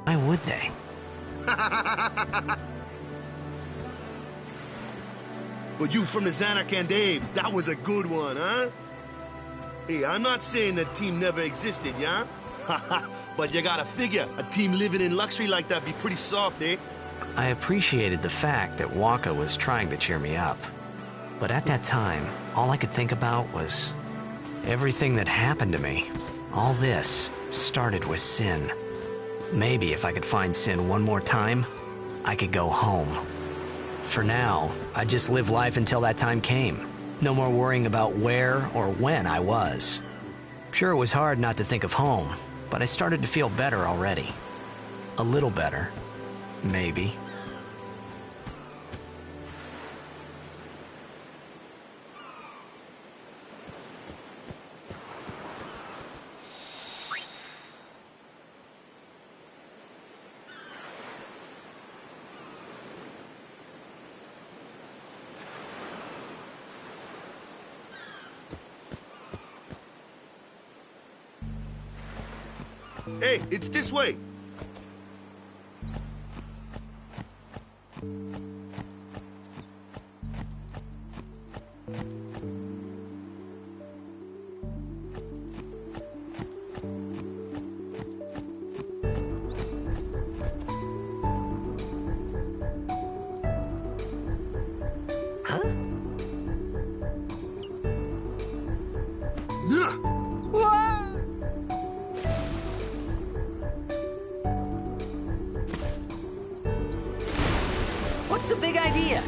Why would they? But you from the Xanacan Daves, that was a good one, huh? Hey, I'm not saying that team never existed, yeah? But you gotta figure, a team living in luxury like that be pretty soft, eh? I appreciated the fact that Waka was trying to cheer me up. But at that time, all I could think about was everything that happened to me. All this started with Sin. Maybe if I could find Sin one more time, I could go home. For now, I just live life until that time came. No more worrying about where or when I was. Sure, it was hard not to think of home, but I started to feel better already. A little better, maybe. Hey, it's this way. What's the big idea?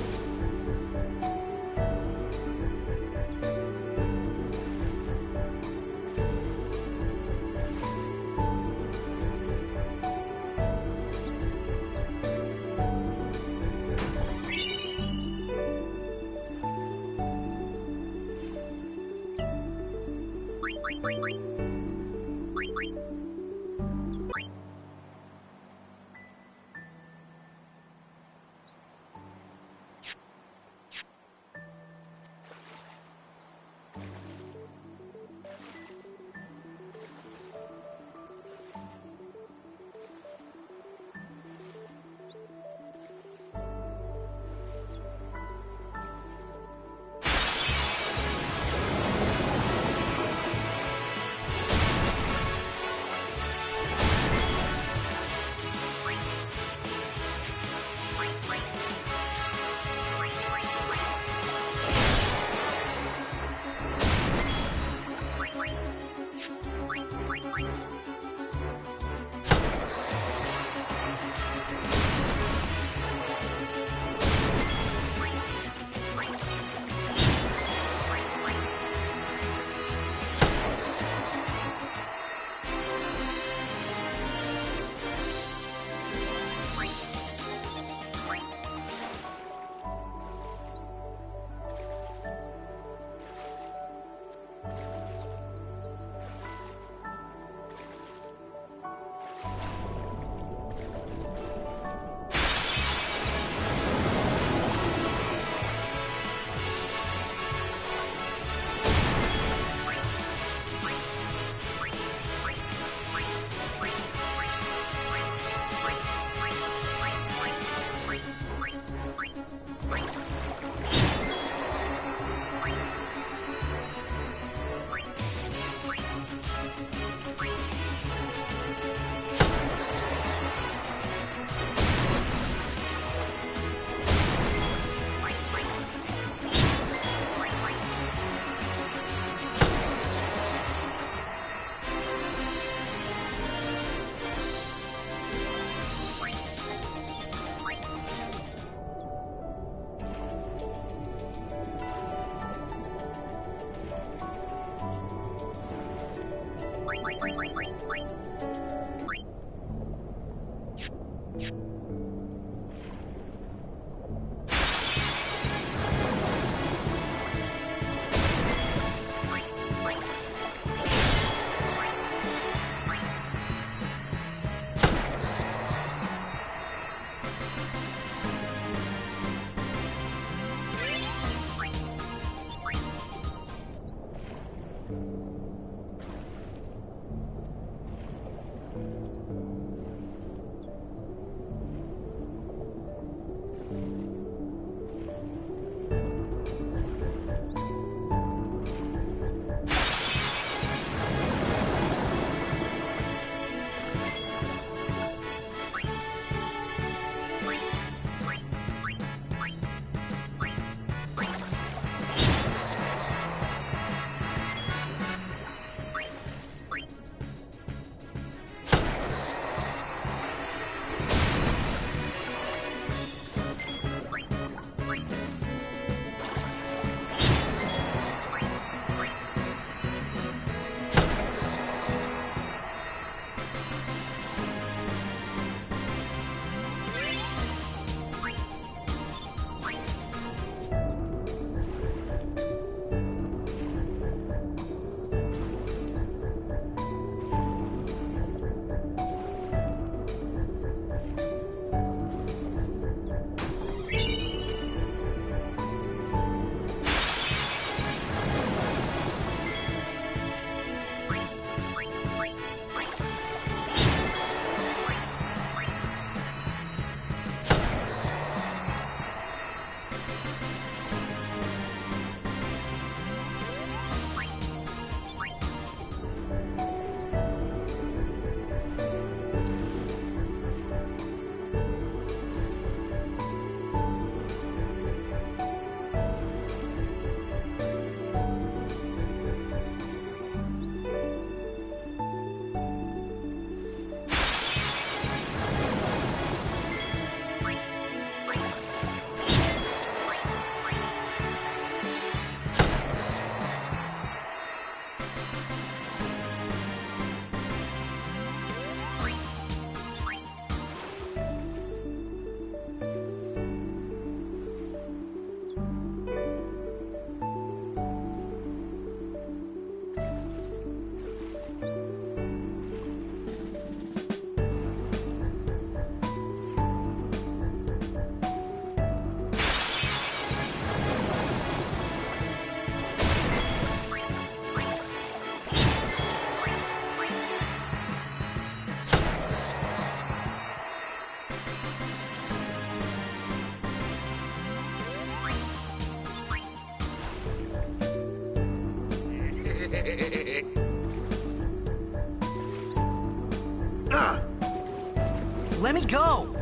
Let me go!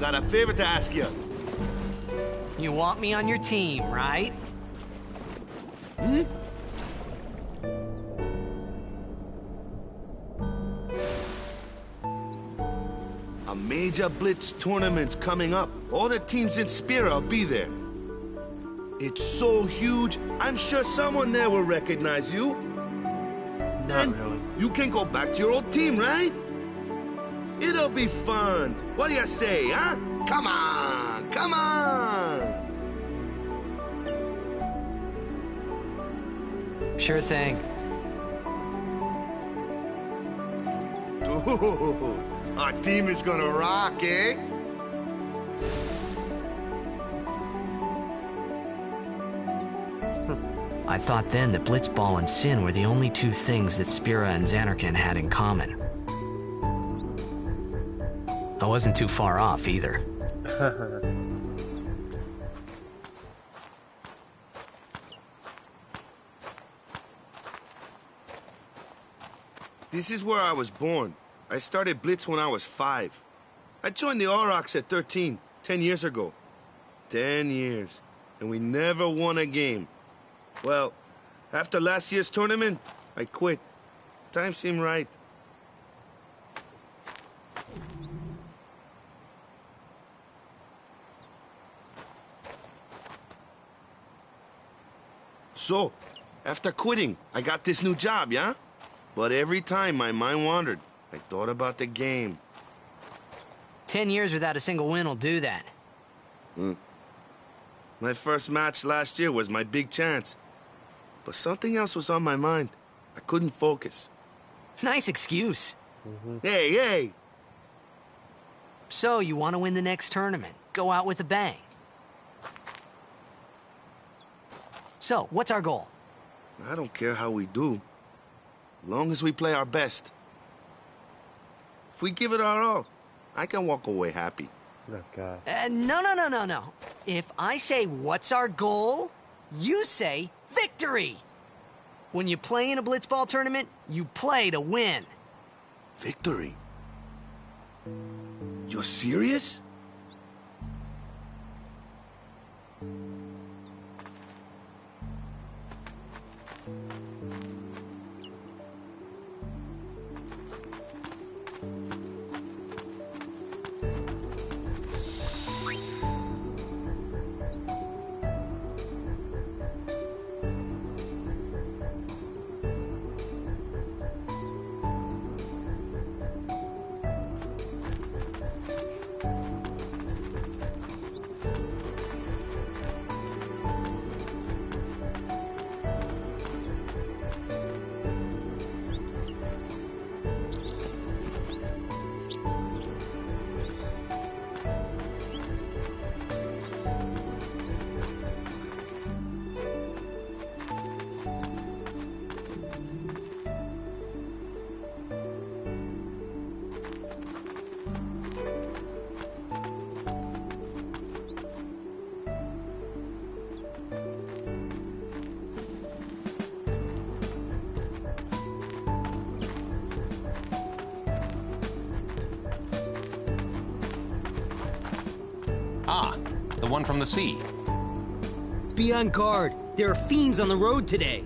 Got a favor to ask you. You want me on your team, right? Hmm? A major Blitz tournament's coming up. All the teams in Spira will be there. It's so huge, I'm sure someone there will recognize you. Then you can go back to your old team, right? It'll be fun. What do you say, huh? Come on, come on! Sure thing. Dude, our team is gonna rock, eh? I thought then that Blitzball and Sin were the only two things that Spira and Zanarkand had in common. I wasn't too far off, either. This is where I was born. I started Blitz when I was 5. I joined the Aurochs at 13, 10 years ago. 10 years. And we never won a game. Well, after last year's tournament, I quit. Time seemed right. So, after quitting, I got this new job, yeah? But every time my mind wandered, I thought about the game. 10 years without a single win will do that. My first match last year was my big chance. But something else was on my mind. I couldn't focus. Nice excuse. Hey, hey! So, you want to win the next tournament? Go out with a bang. So, what's our goal? I don't care how we do. Long as we play our best. If we give it our all, I can walk away happy. Okay. No. If I say, what's our goal? You say, victory! When you play in a Blitzball tournament, you play to win. Victory? You're serious? Ah, the one from the sea. Be on guard. There are fiends on the road today.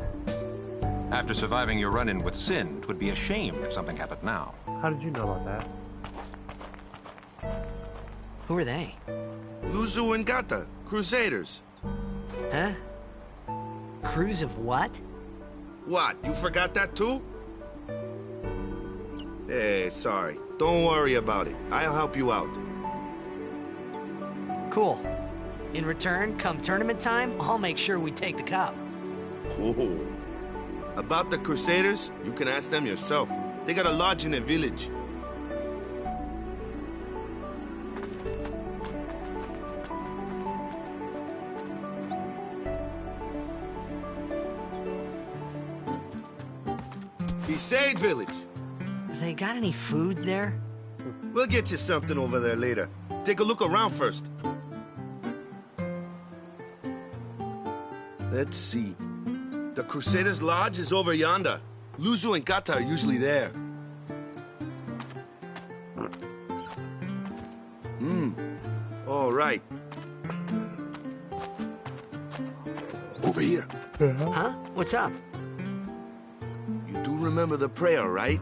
After surviving your run-in with Sin, it would be a shame if something happened now. How did you know about that? Who are they? Luzu and Gata, Crusaders. Huh? Crews of what? What, you forgot that too? Hey, sorry. Don't worry about it. I'll help you out. Cool. In return, come tournament time, I'll make sure we take the cup. Cool. About the Crusaders, you can ask them yourself. They got a lodge in a village. Besaid Village. They got any food there? We'll get you something over there later. Take a look around first. Let's see. The Crusaders' Lodge is over yonder. Luzu and Kata are usually there. All right. Over here. Huh? What's up? You do remember the prayer, right?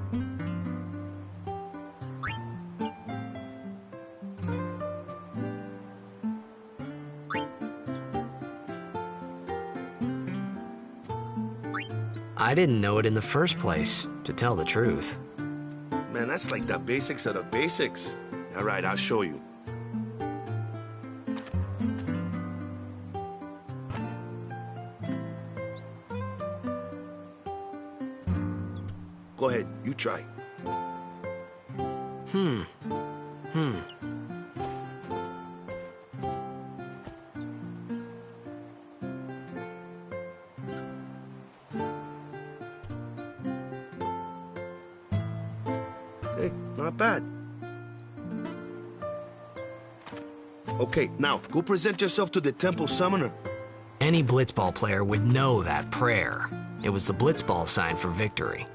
I didn't know it in the first place, to tell the truth. Man, that's like the basics of the basics. All right, I'll show you. Go ahead, you try. Hey, not bad. Okay, now, go present yourself to the temple summoner. Any blitzball player would know that prayer. It was the blitzball sign for victory.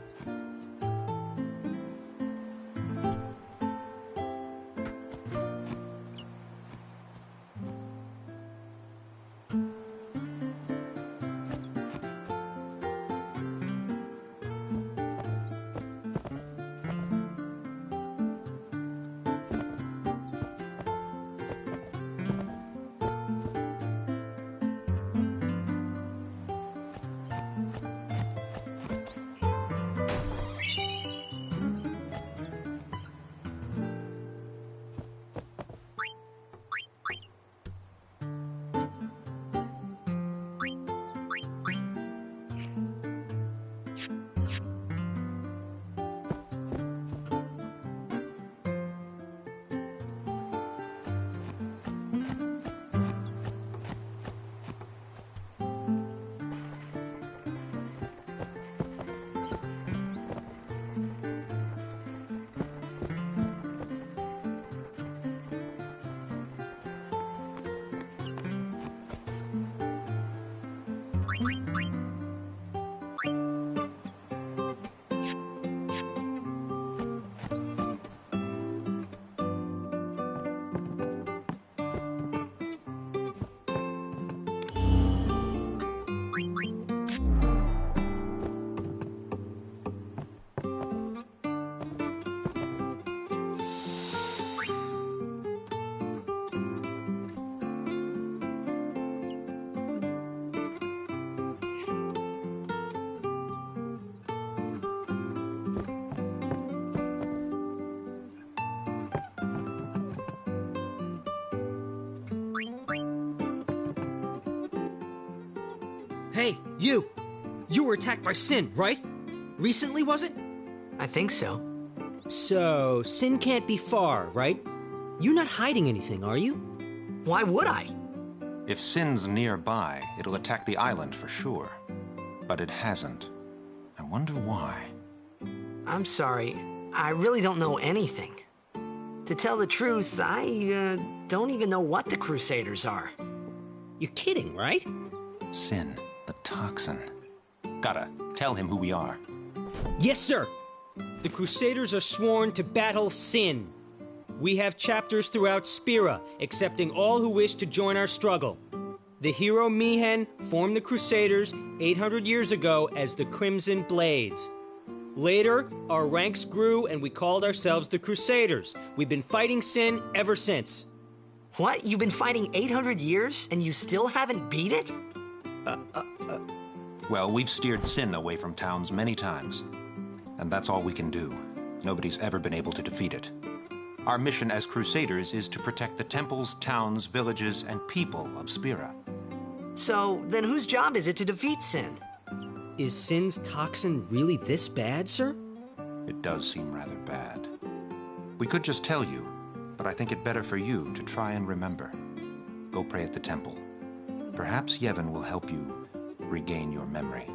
Hey, you! You were attacked by Sin, right? Recently, was it? I think so. So, Sin can't be far, right? You're not hiding anything, are you? Why would I? If Sin's nearby, it'll attack the island for sure. But it hasn't. I wonder why. I'm sorry. I really don't know anything. To tell the truth, I don't even know what the Crusaders are. You're kidding, right? Sin, the toxin. Gotta tell him who we are. Yes, sir! The Crusaders are sworn to battle Sin. We have chapters throughout Spira, accepting all who wish to join our struggle. The hero Mihen formed the Crusaders 800 years ago as the Crimson Blades. Later, our ranks grew and we called ourselves the Crusaders. We've been fighting Sin ever since. What? You've been fighting 800 years and you still haven't beat it? Well, we've steered Sin away from towns many times. And that's all we can do. Nobody's ever been able to defeat it. Our mission as Crusaders is to protect the temples, towns, villages, and people of Spira. So, then whose job is it to defeat Sin? Is Sin's toxin really this bad, sir? It does seem rather bad. We could just tell you, but I think it better for you to try and remember. Go pray at the temple. Perhaps Yevon will help you regain your memory.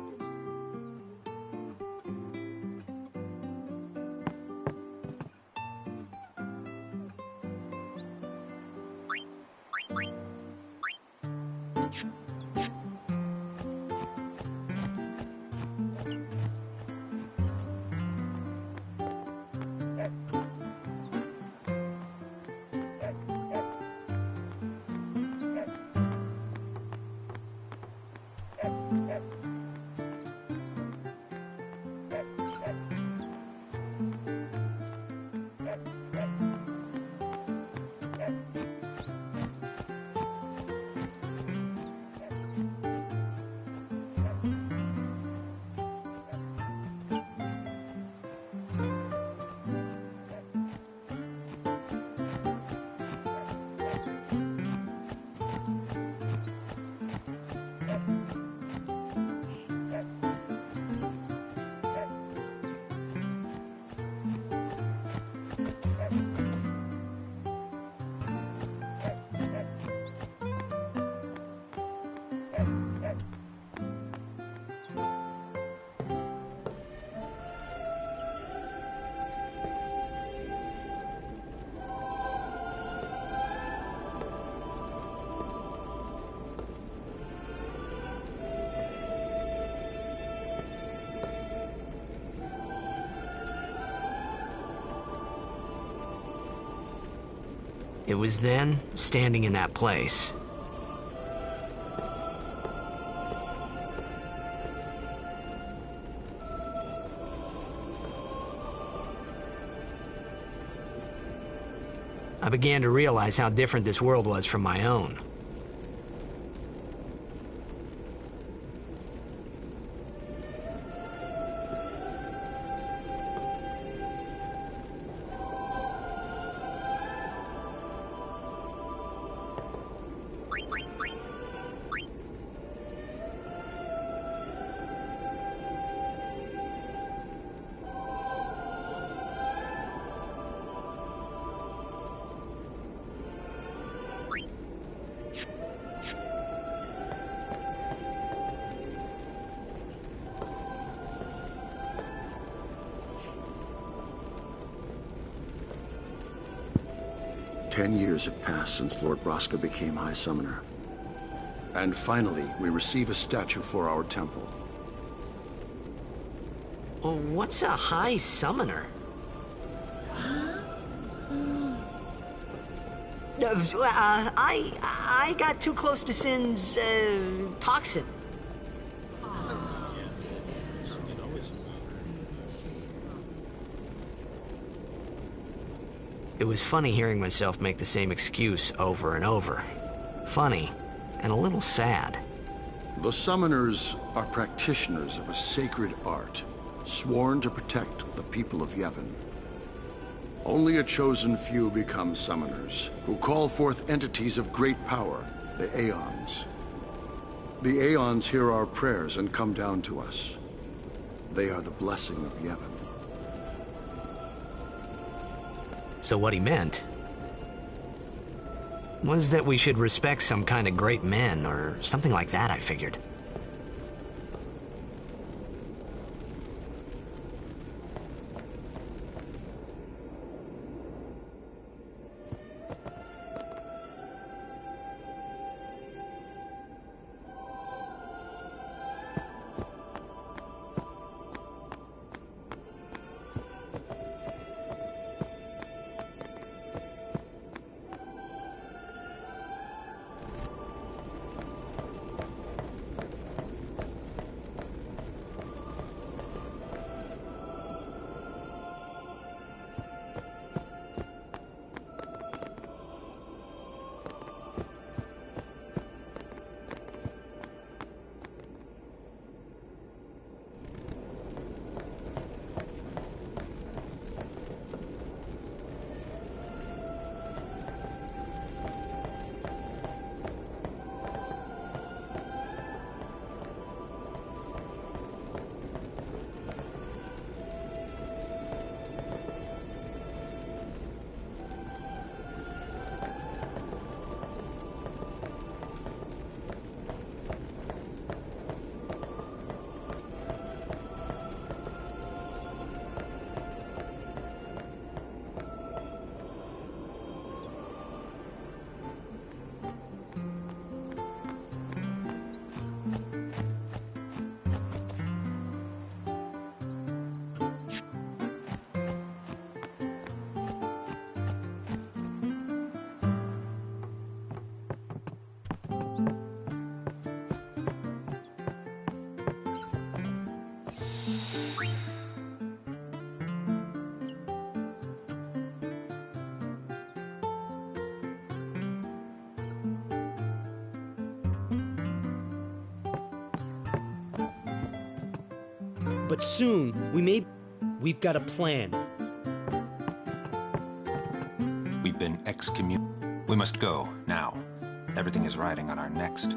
It was then, standing in that place, I began to realize how different this world was from my own. Years have passed since Lord Braska became High Summoner. And finally, we receive a statue for our temple. Oh, what's a High Summoner? I got too close to Sin's, toxin. It was funny hearing myself make the same excuse over and over. Funny, and a little sad. The Summoners are practitioners of a sacred art, sworn to protect the people of Yevon. Only a chosen few become Summoners, who call forth entities of great power, the Aeons. The Aeons hear our prayers and come down to us. They are the blessing of Yevon. So what he meant was that we should respect some kind of great men, or something like that, I figured. but soon we've got a plan. We've been excommunicated. We must go, now. Everything is riding on our next.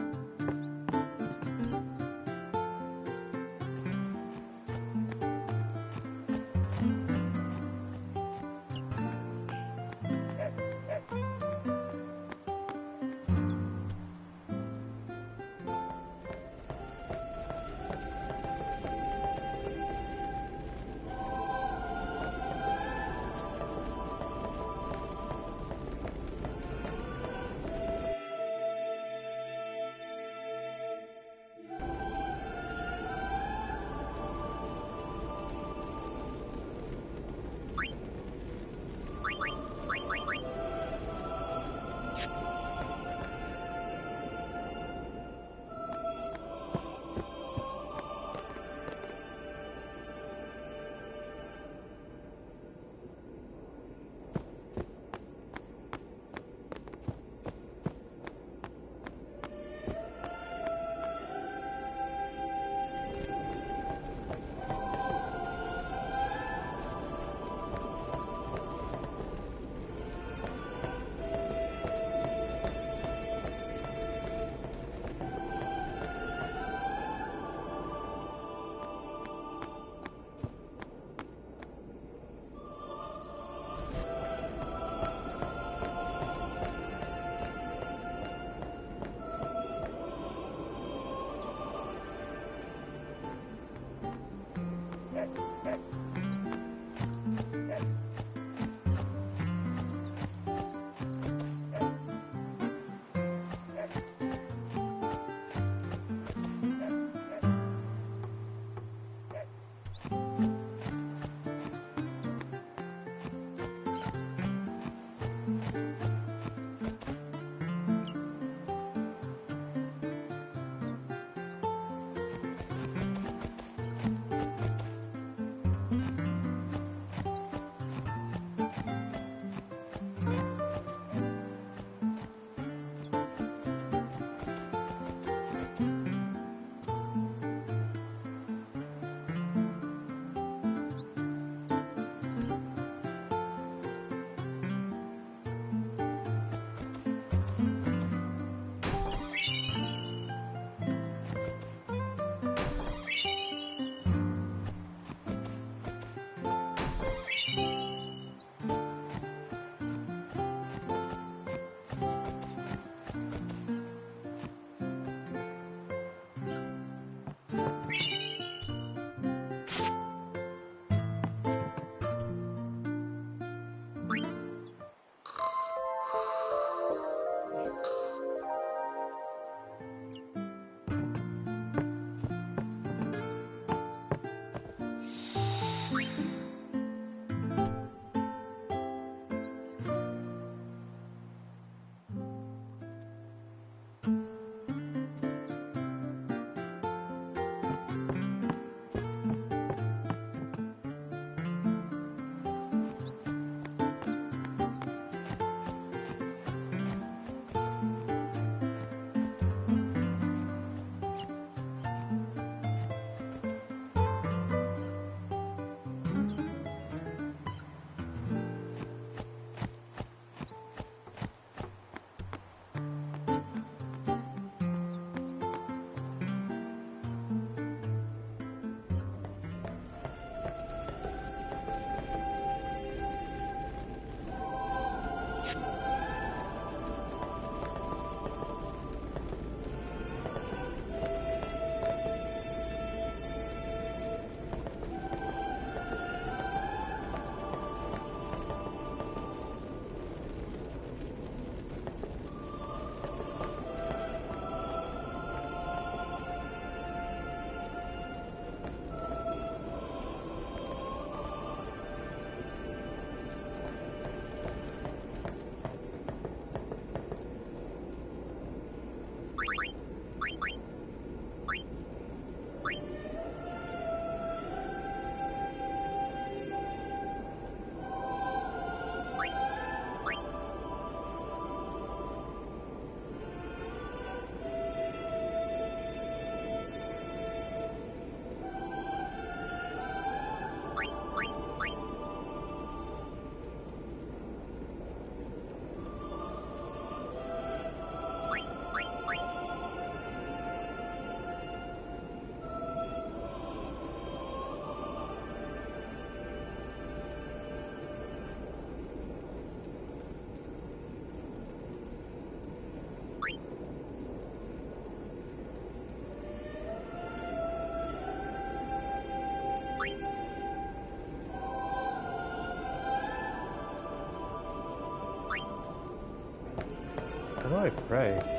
How do I pray?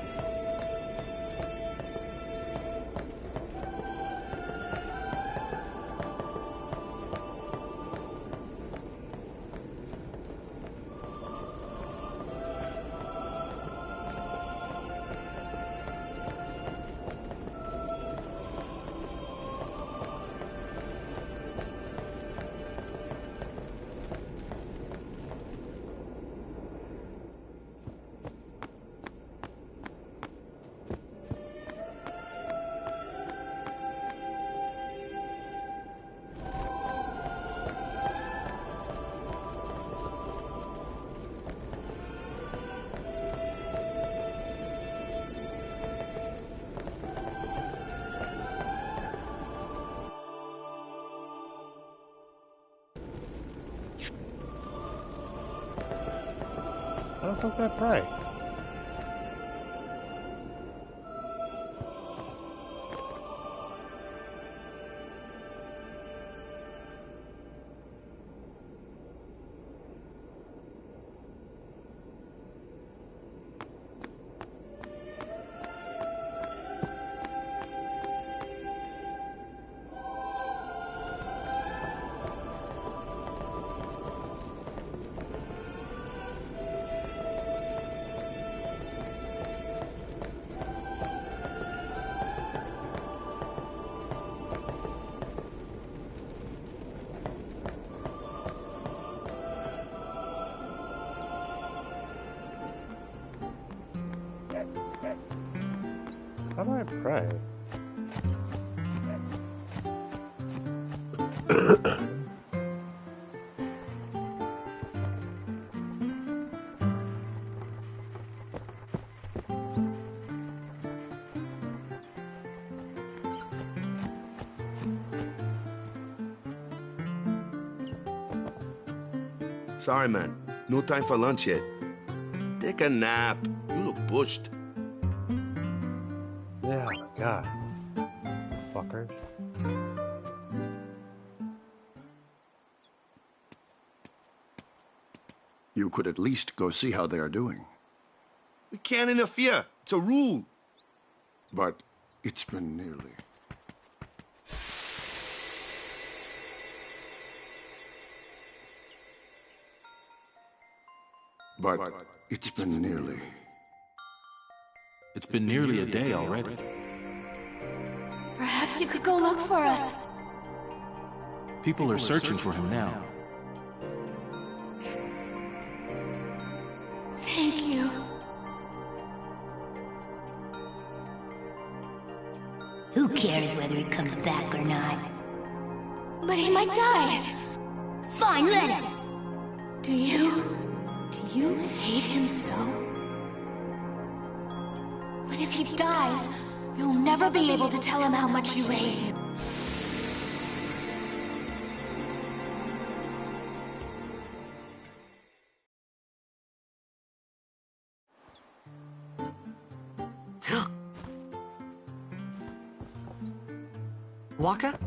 How the fuck do I pray? How do I pray? Sorry, man. No time for lunch yet. Take a nap. You look bushed. Yeah, oh my god. Fuckers. You could at least go see how they are doing. We can't interfere. It's a rule. But it's been nearly. But it's been nearly. It's been nearly a day already. Perhaps you could go look for us. People are searching for him now. Thank you. Who cares whether he comes back or not? But he might die. Fine, let him. Do you hate him so? But if he dies, you'll never be able to tell him how much you hate him. Wakka?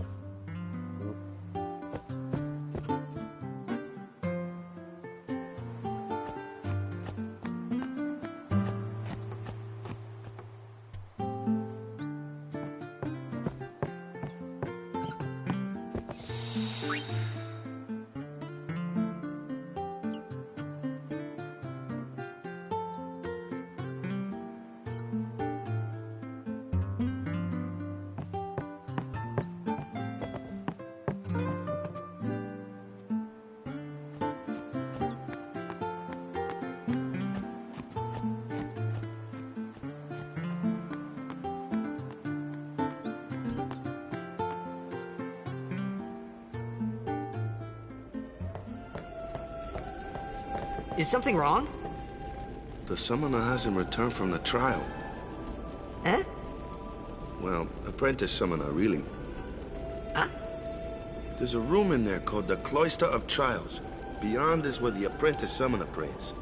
Is something wrong? The summoner hasn't returned from the trial. Eh? Well, apprentice summoner, really. Huh? There's a room in there called the Cloister of Trials. Beyond is where the apprentice summoner prays.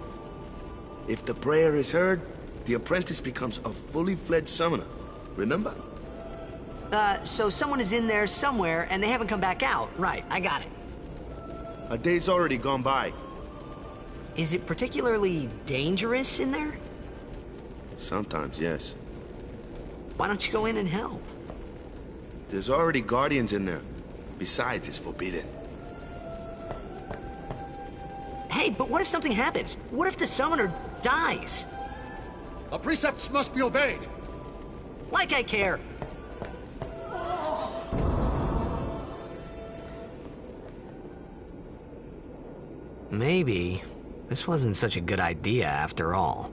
If the prayer is heard, the apprentice becomes a fully fledged summoner. Remember? So someone is in there somewhere and they haven't come back out. Right, I got it. A day's already gone by. Is it particularly dangerous in there? Sometimes, yes. Why don't you go in and help? There's already guardians in there. Besides, it's forbidden. Hey, but what if something happens? What if the summoner dies? Our precepts must be obeyed. Like I care. Maybe this wasn't such a good idea after all.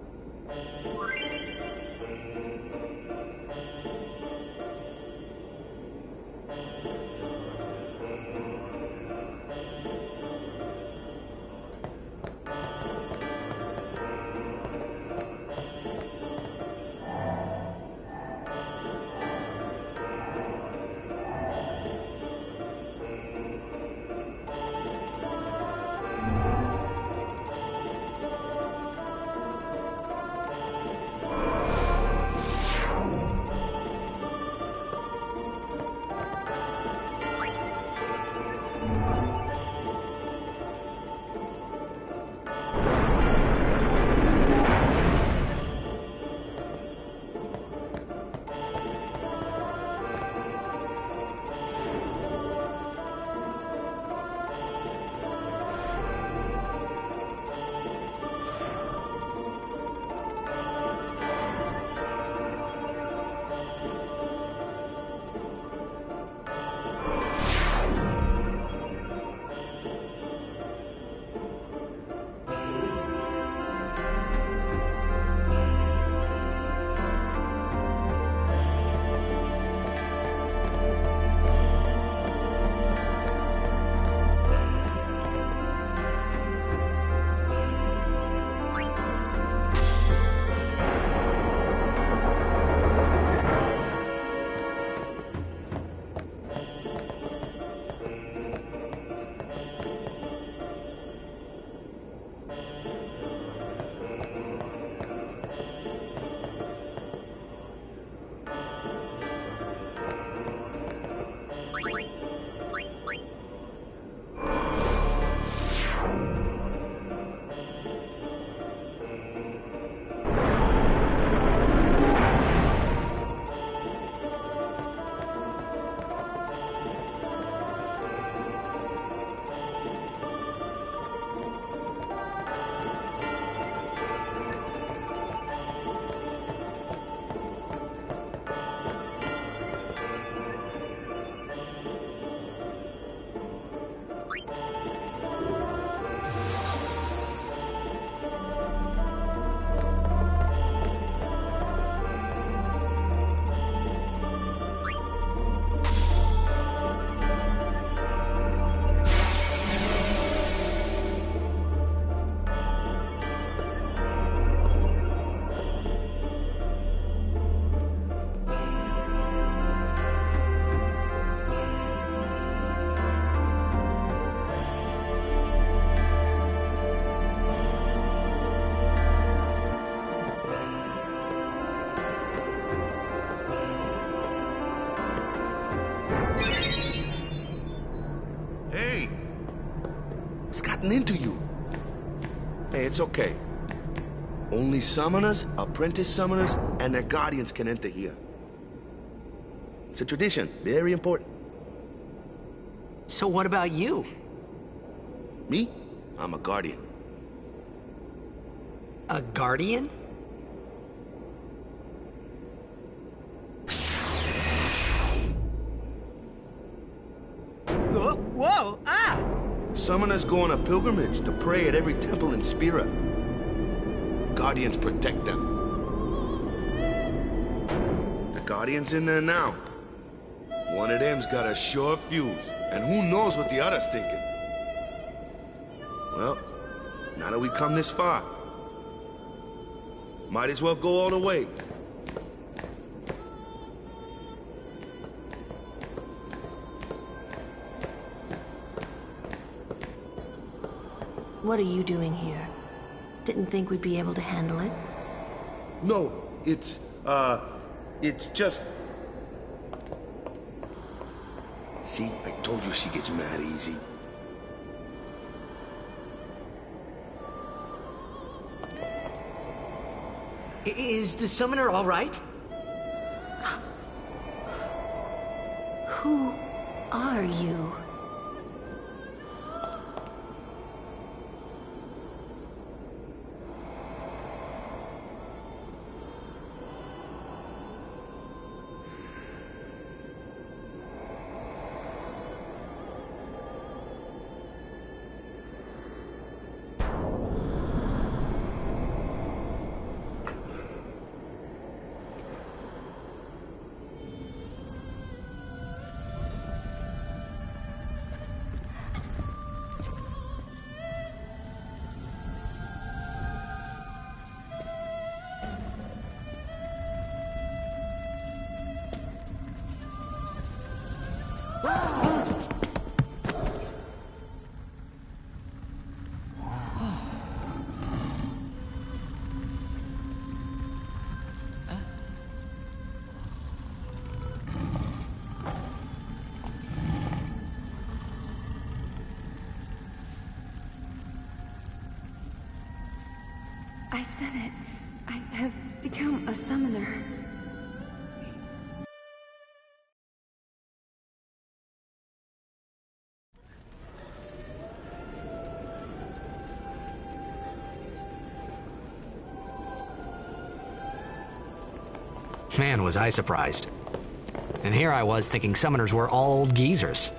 Into you. Hey, it's okay. Only summoners, apprentice summoners, and their guardians can enter here. It's a tradition, very important. So what about you? Me? I'm a guardian. A guardian? Whoa! Ah! Summoners go on a pilgrimage to pray at every temple in Spira. Guardians protect them. The Guardian's in there now. One of them's got a sure fuse, and who knows what the other's thinking. Well, now that we come this far, might as well go all the way. What are you doing here? Didn't think we'd be able to handle it? No, it's just... See, I told you she gets mad easy. Is the summoner all right? Who are you? I've done it. I have become a summoner. Man, was I surprised. And here I was thinking summoners were all old geezers.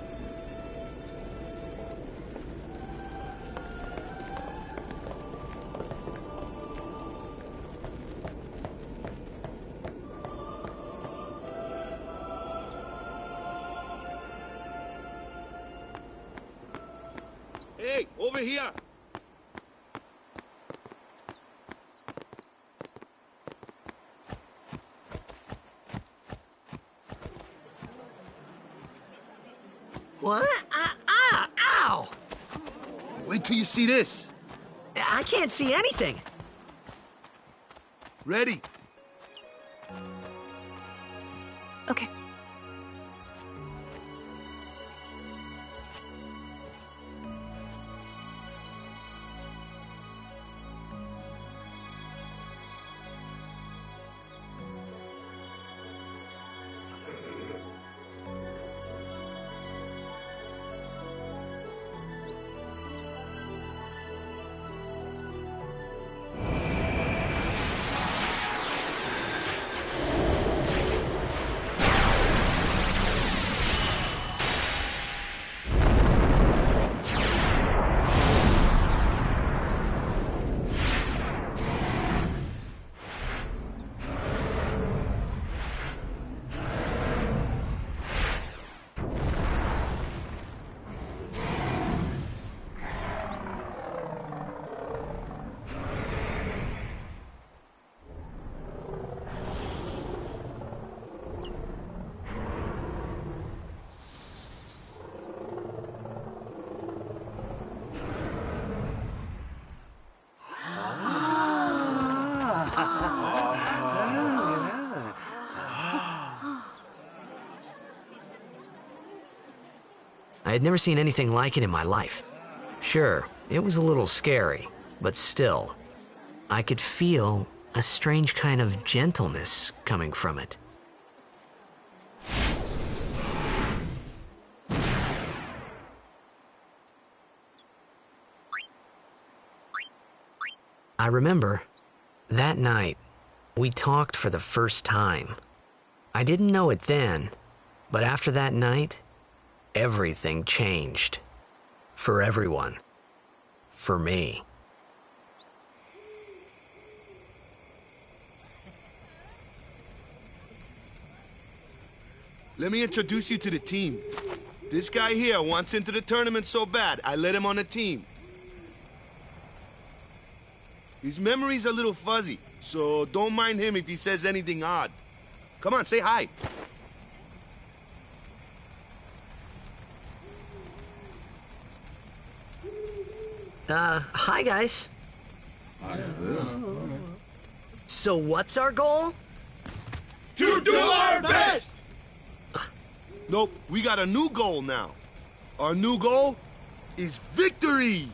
Hey, over here! What? Ow! Wait till you see this. I can't see anything. Ready? Okay. I had never seen anything like it in my life. Sure, it was a little scary, but still, I could feel a strange kind of gentleness coming from it. I remember, that night, we talked for the first time. I didn't know it then, but after that night, everything changed. For everyone. For me. Let me introduce you to the team. This guy here wants into the tournament so bad, I let him on the team. His memory's a little fuzzy, so don't mind him if he says anything odd. Come on, say hi. Hi guys. So what's our goal? To do our best! Nope, we got a new goal now. Our new goal is victory!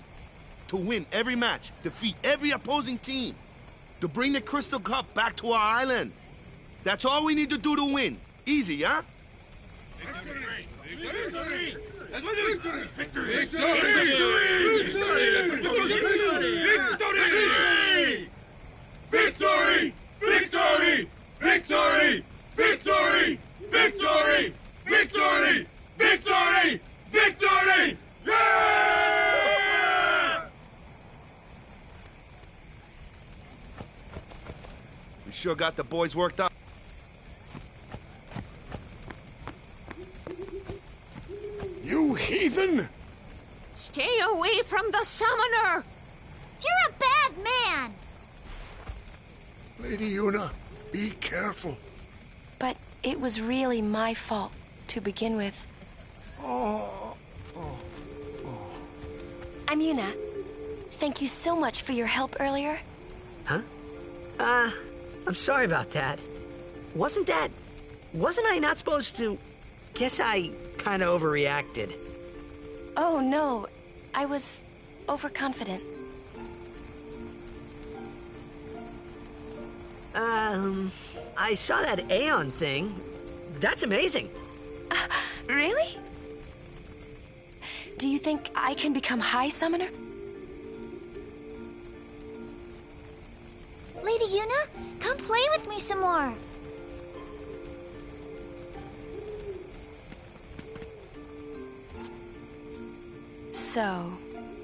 To win every match, defeat every opposing team. to bring the Crystal Cup back to our island. That's all we need to do to win. Easy, huh? Victory! Victory! Victory! Victory! Victory! Victory! Victory! Victory! Victory! Victory! Victory! Victory! Yeah! We sure got the boys worked up. You heathen! Stay away from the summoner! You're a bad man! Lady Yuna, be careful. But it was really my fault to begin with. I'm Yuna. Thank you so much for your help earlier. Huh? I'm sorry about that. Wasn't I not supposed to... Guess I kinda overreacted. Oh, no. I was overconfident. I saw that Aeon thing. That's amazing. Really? Do you think I can become High Summoner? Lady Yuna, come play with me some more. So,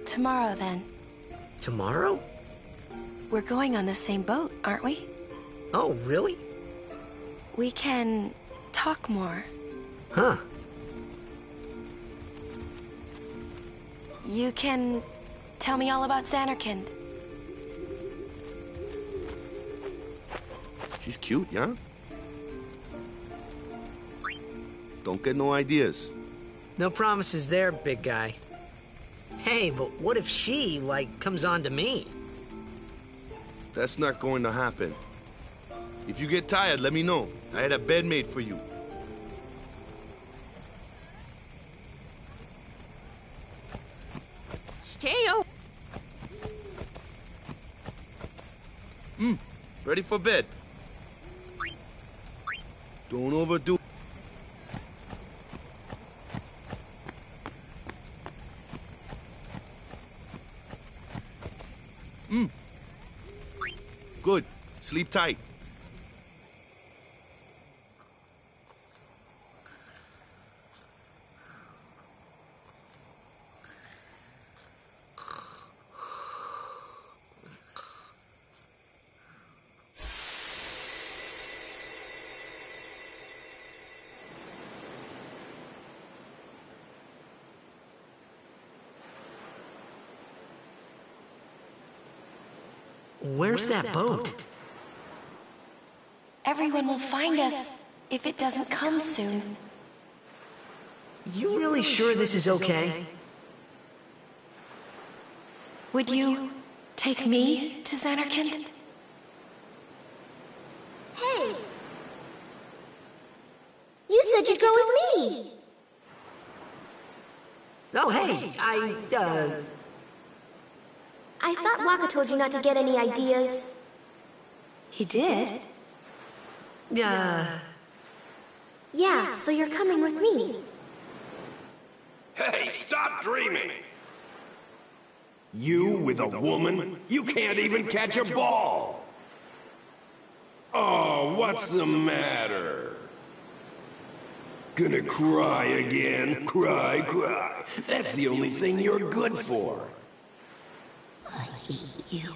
tomorrow then. Tomorrow? We're going on the same boat, aren't we? Oh, really? We can talk more. Huh. You can tell me all about Zanarkand. She's cute, yeah? Don't get no ideas. No promises there, big guy. Hey, but what if she, comes on to me? That's not going to happen. If you get tired, let me know. I had a bed made for you. Stay Ready for bed. Don't overdo. Good. Sleep tight. Where's that boat? Everyone will find us if it doesn't come soon. You really sure this is okay? Would you take me to Zanarkand? Hey! You said you'd go with me! Oh, hey, I thought Waka told you not to get any ideas. He did? Yeah, so you're coming with me. Hey, stop dreaming! You with a woman? You can't even catch a ball! Oh, what's the matter? Gonna cry again? Cry, cry. That's the only thing you're good for. I hate you.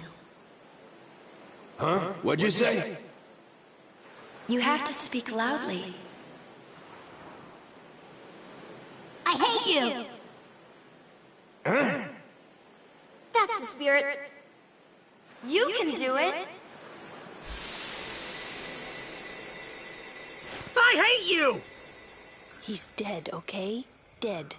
Huh? What'd you say? You have to speak loudly. I hate you! Huh? That's the spirit. You can do it! I hate you! He's dead, okay? Dead.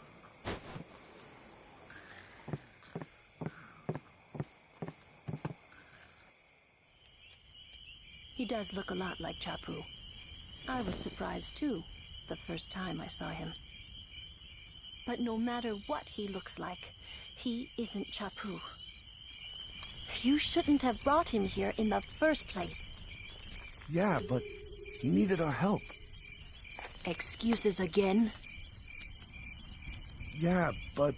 He does look a lot like Chapu. I was surprised too, the first time I saw him. But no matter what he looks like, he isn't Chapu. You shouldn't have brought him here in the first place. Yeah, but he needed our help. Excuses again? Yeah, but...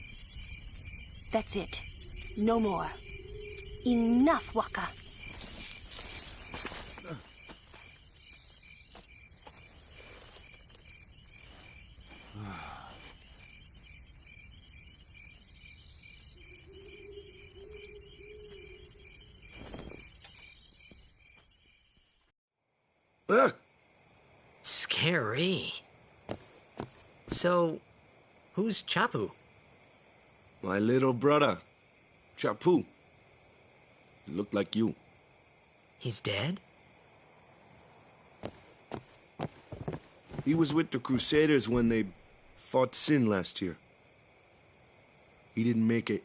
That's it. No more. Enough, Wakka. Scary. So, who's Chapu? My little brother, Chapu. He looked like you. He's dead? He was with the Crusaders when they fought Sin last year. He didn't make it.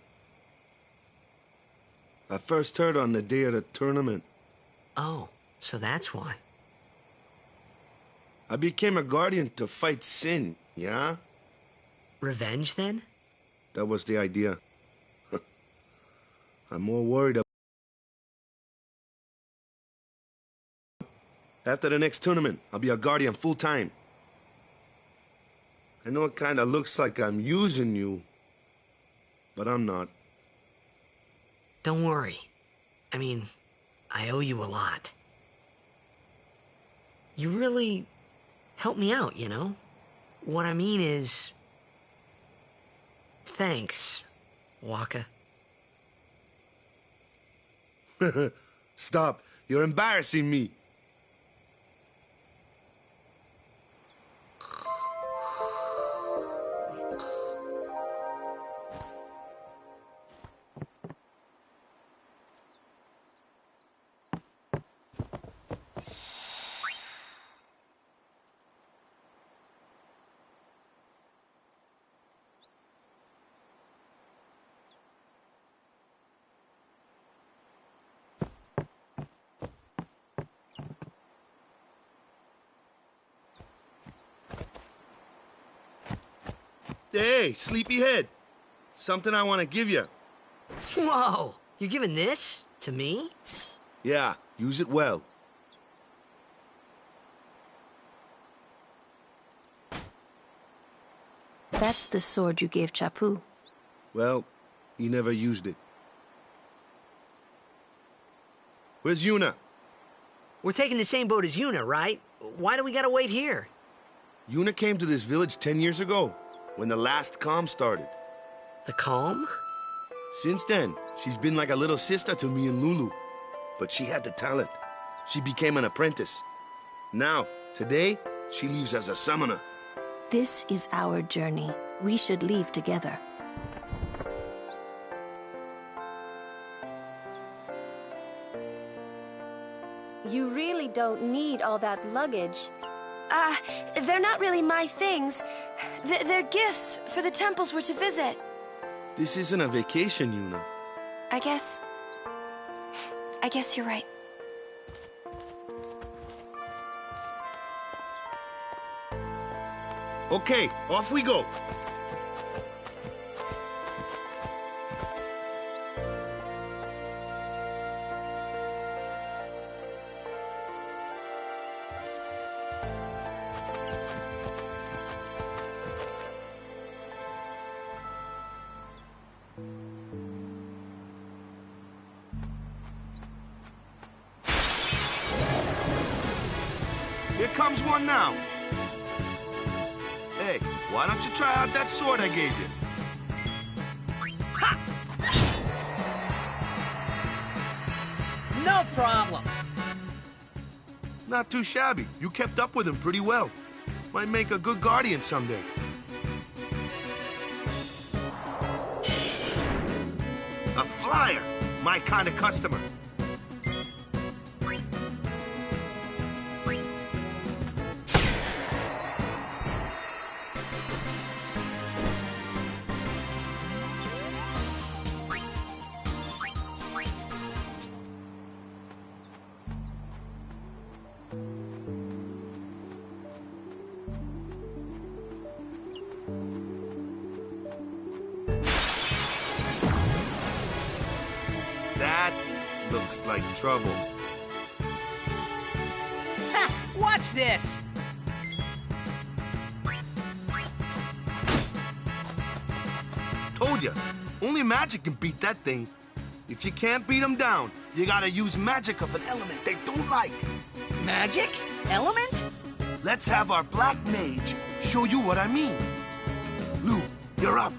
I first heard on the day of the tournament. Oh, so that's why. I became a guardian to fight Sin, yeah? Revenge, then? That was the idea. I'm more worried about... After the next tournament, I'll be a guardian full-time. I know it kinda looks like I'm using you, but I'm not. Don't worry. I mean, I owe you a lot. You really helped me out, you know? What I mean is... Thanks, Wakka. Stop. You're embarrassing me. Hey, sleepyhead. Something I want to give you. Whoa! You're giving this to me? Yeah, use it well. That's the sword you gave Chapu. Well, he never used it. Where's Yuna? We're taking the same boat as Yuna, right? Why do we gotta wait here? Yuna came to this village 10 years ago, when the last calm started. The calm? Since then, she's been like a little sister to me and Lulu. But she had the talent. She became an apprentice. Now, today, she leaves as a summoner. This is our journey. We should leave together. You really don't need all that luggage. They're not really my things. They're gifts for the temples we're to visit. This isn't a vacation, Yuna. I guess you're right. Okay, off we go. Here comes one now. Hey, why don't you try out that sword I gave you? Ha! No problem. Not too shabby. You kept up with him pretty well. Might make a good guardian someday. A flyer! My kind of customer. That Looks like trouble. Ha! Watch this! Told ya, only magic can beat that thing. If you can't beat them down, you gotta use magic of an element they don't like. Magic? Element? Let's have our black mage show you what I mean. Lou, you're up.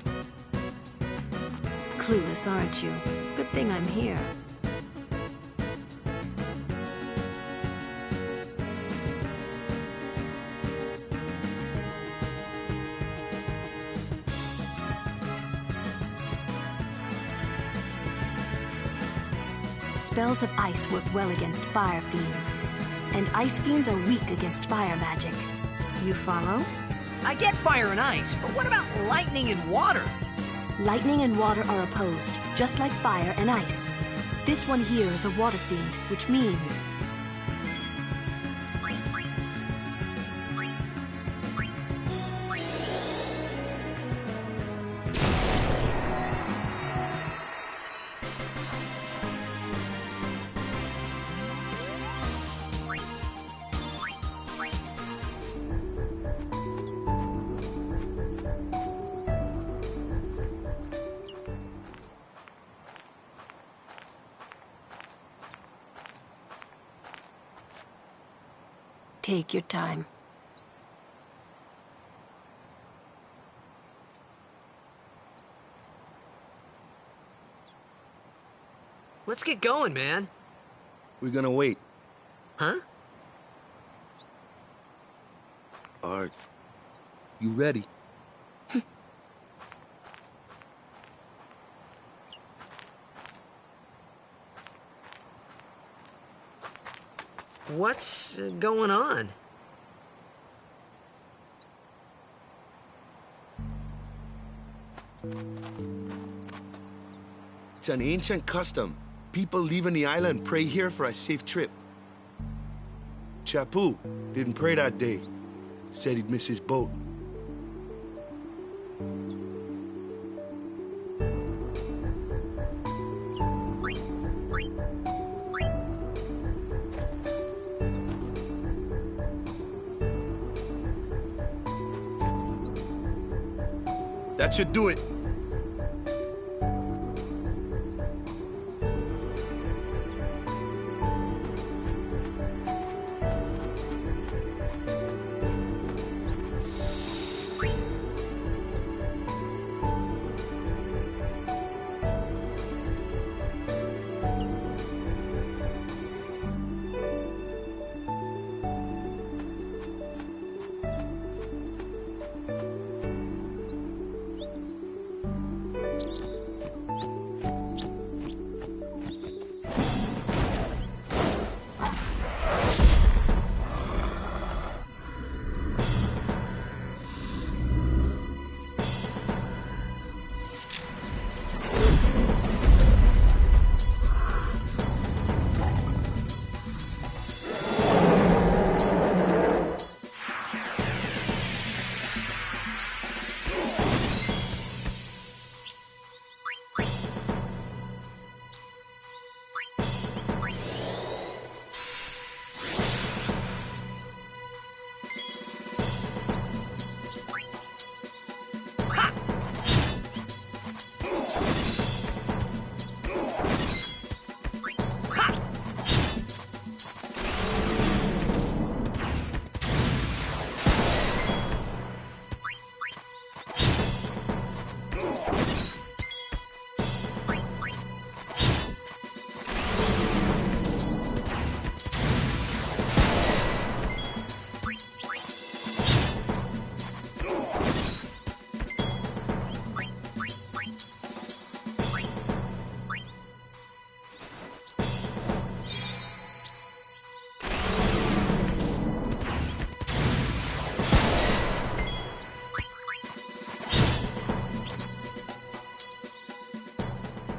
Clueless, aren't you? Good thing I'm here. Spells of ice work well against fire fiends, and ice fiends are weak against fire magic. You follow? I get fire and ice, but what about lightning and water? Lightning and water are opposed, just like fire and ice. This one here is a water fiend, which means... Take your time. Let's get going, man. We're gonna wait. Huh? Are you ready? What's going on? It's an ancient custom. People leaving the island pray here for a safe trip. Chappu didn't pray that day. Said he'd miss his boat. That should do it.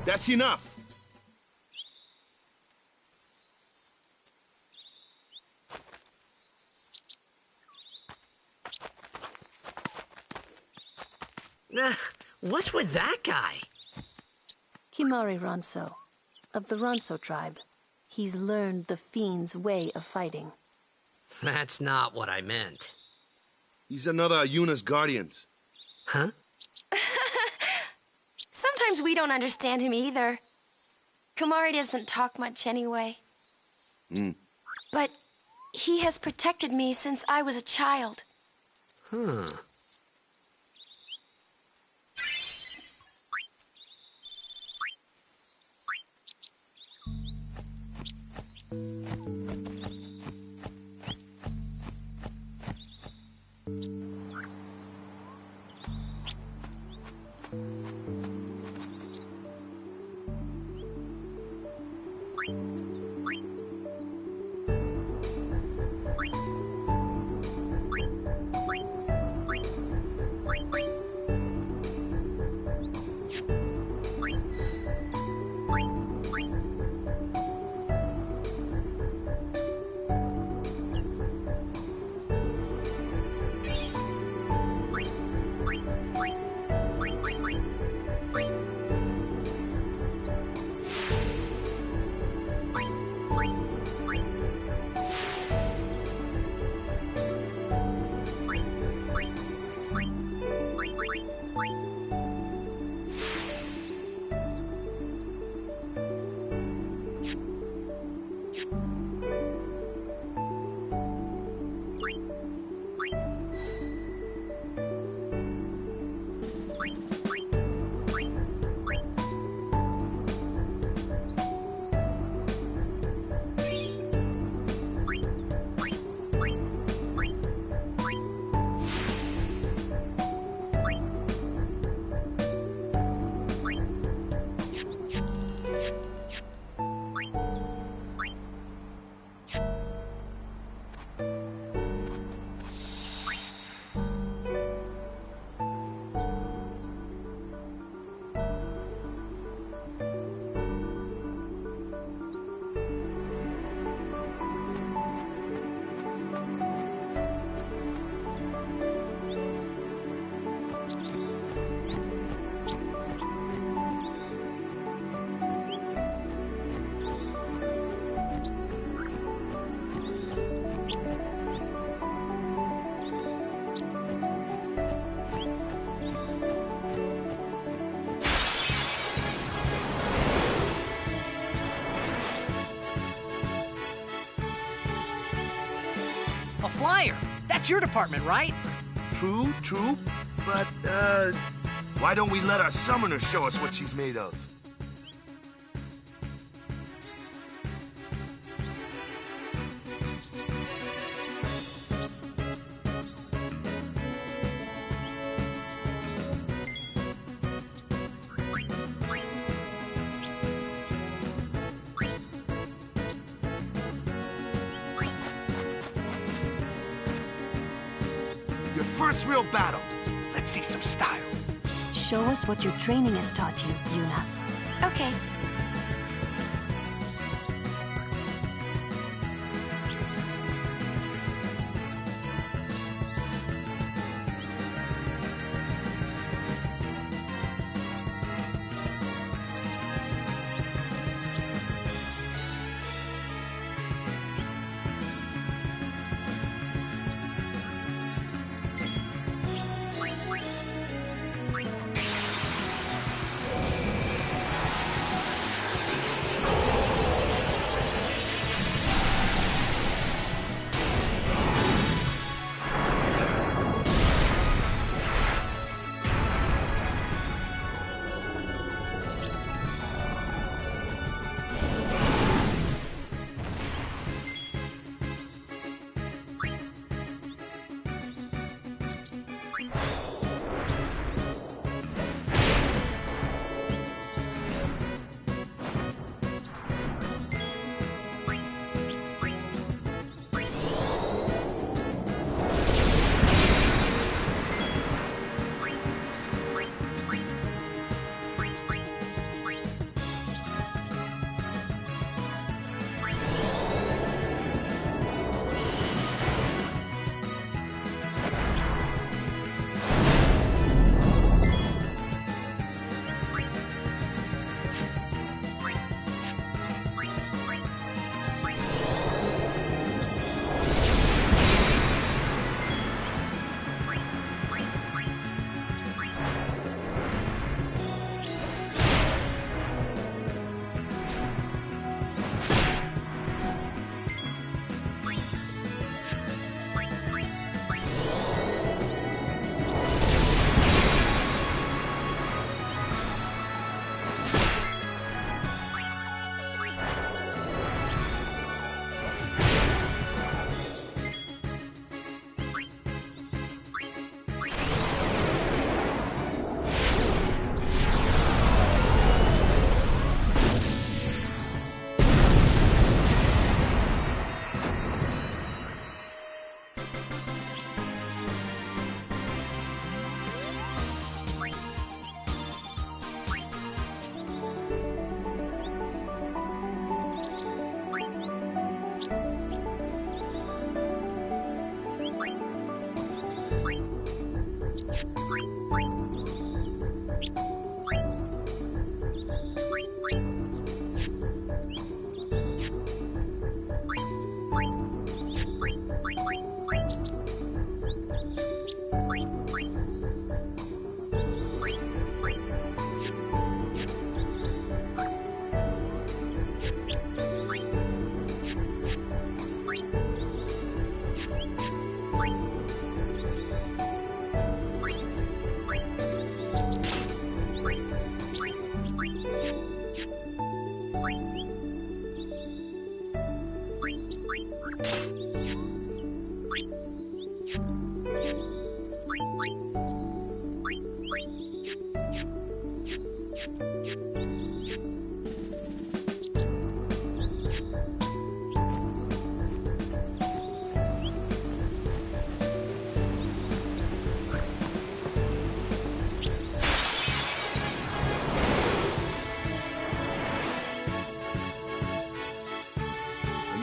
That's enough. What's with that guy? Kimari Ronso, of the Ronso tribe. He's learned the Fiend's way of fighting. That's not what I meant. He's another of Yuna's guardians. Huh? Sometimes we don't understand him either. Kumari doesn't talk much anyway. But he has protected me since I was a child. Huh. A flyer! That's your department, right? True. But, why don't we let our summoner show us what she's made of? Your first real battle. Let's see some style. Show us what your training has taught you, Yuna. Okay.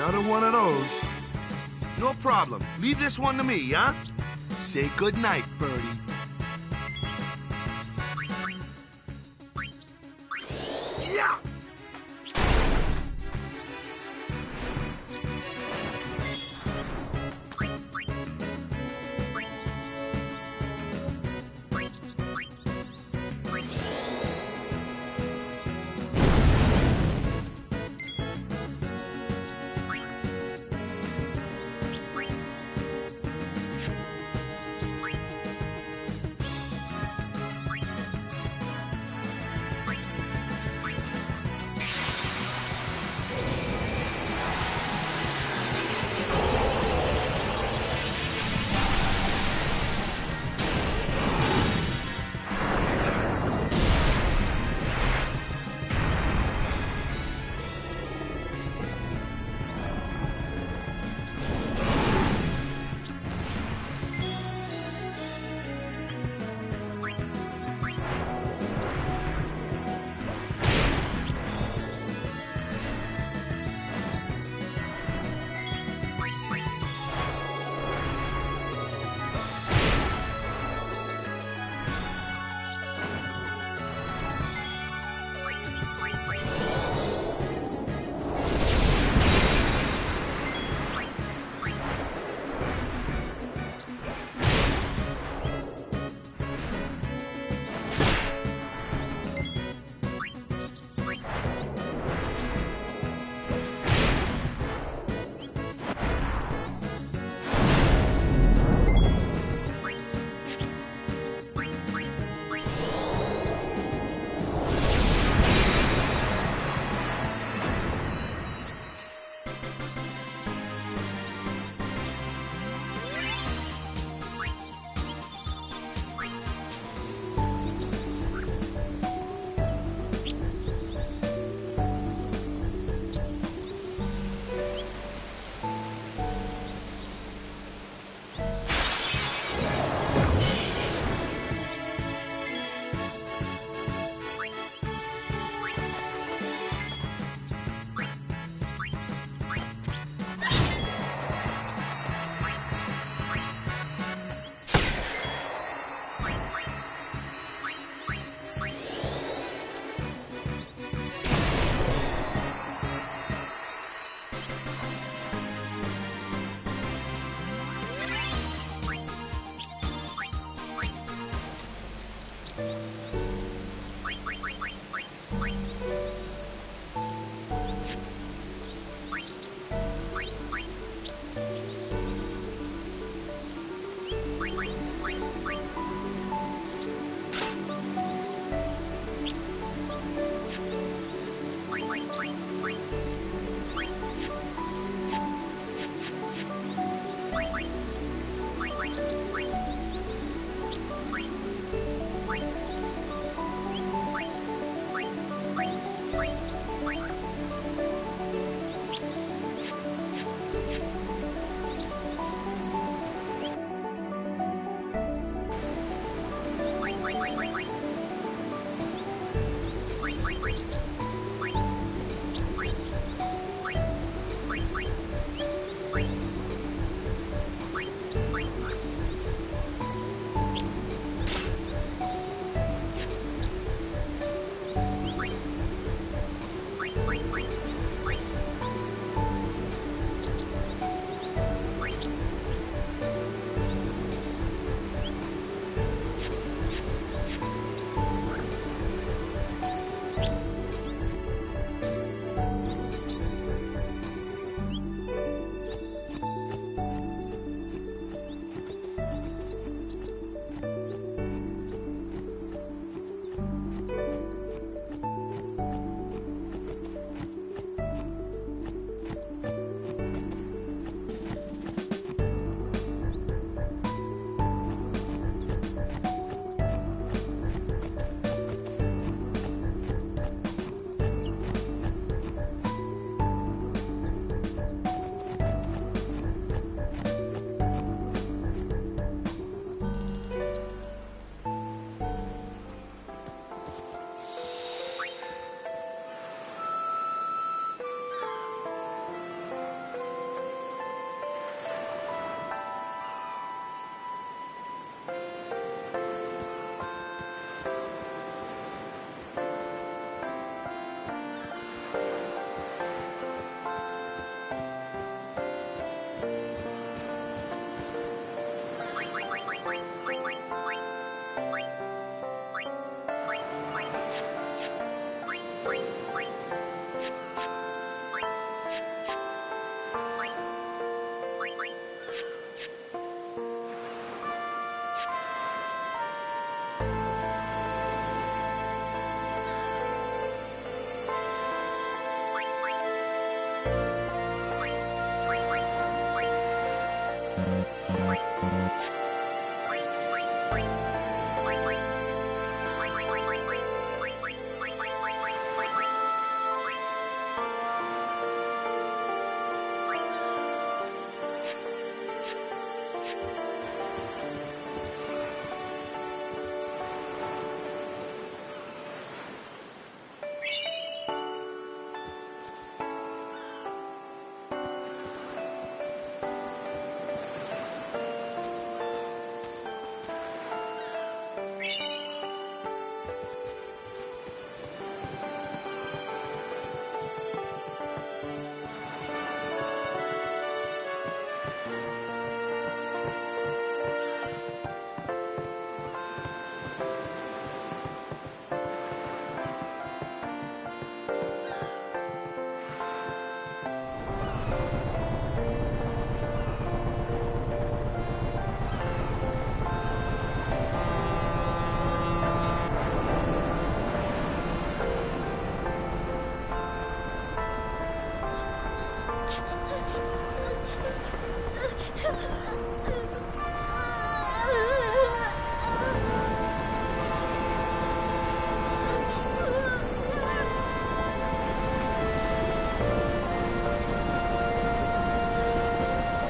Another one of those. No problem. Leave this one to me, huh? Say goodnight, birdie. Yeah!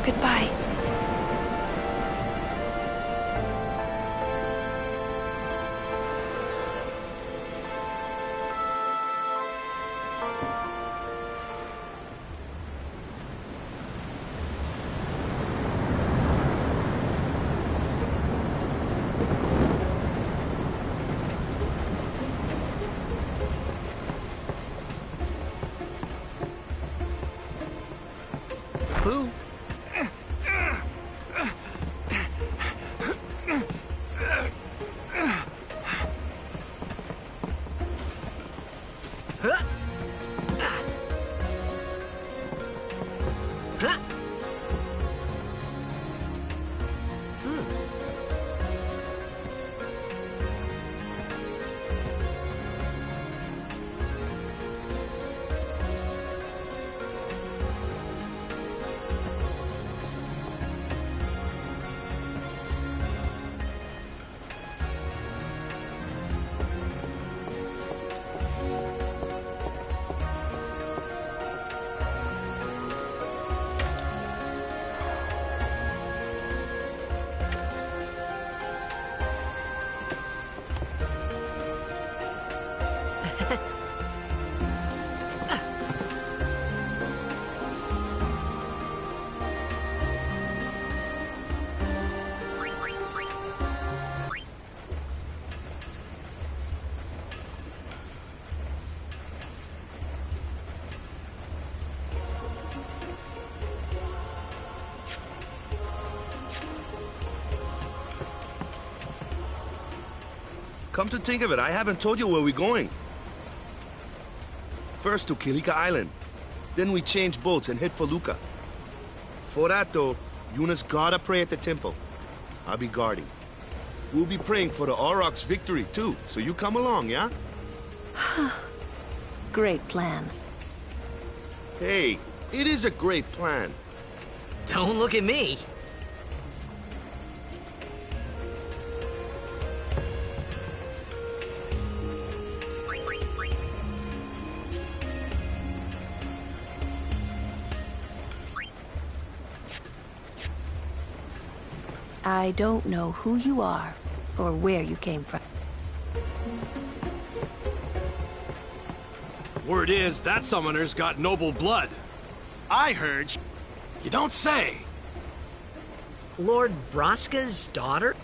Goodbye. Boo. Come to think of it, I haven't told you where we're going. First to Kilika Island. Then we change boats and head for Luca. For that, though, Yunus gotta pray at the temple. I'll be guarding. We'll be praying for the Aurochs' victory, too. So you come along, yeah? Great plan. Hey, it is a great plan. Don't look at me. I don't know who you are or where you came from. Word is that summoner's got noble blood. I heard. You don't say. Lord Braska's daughter?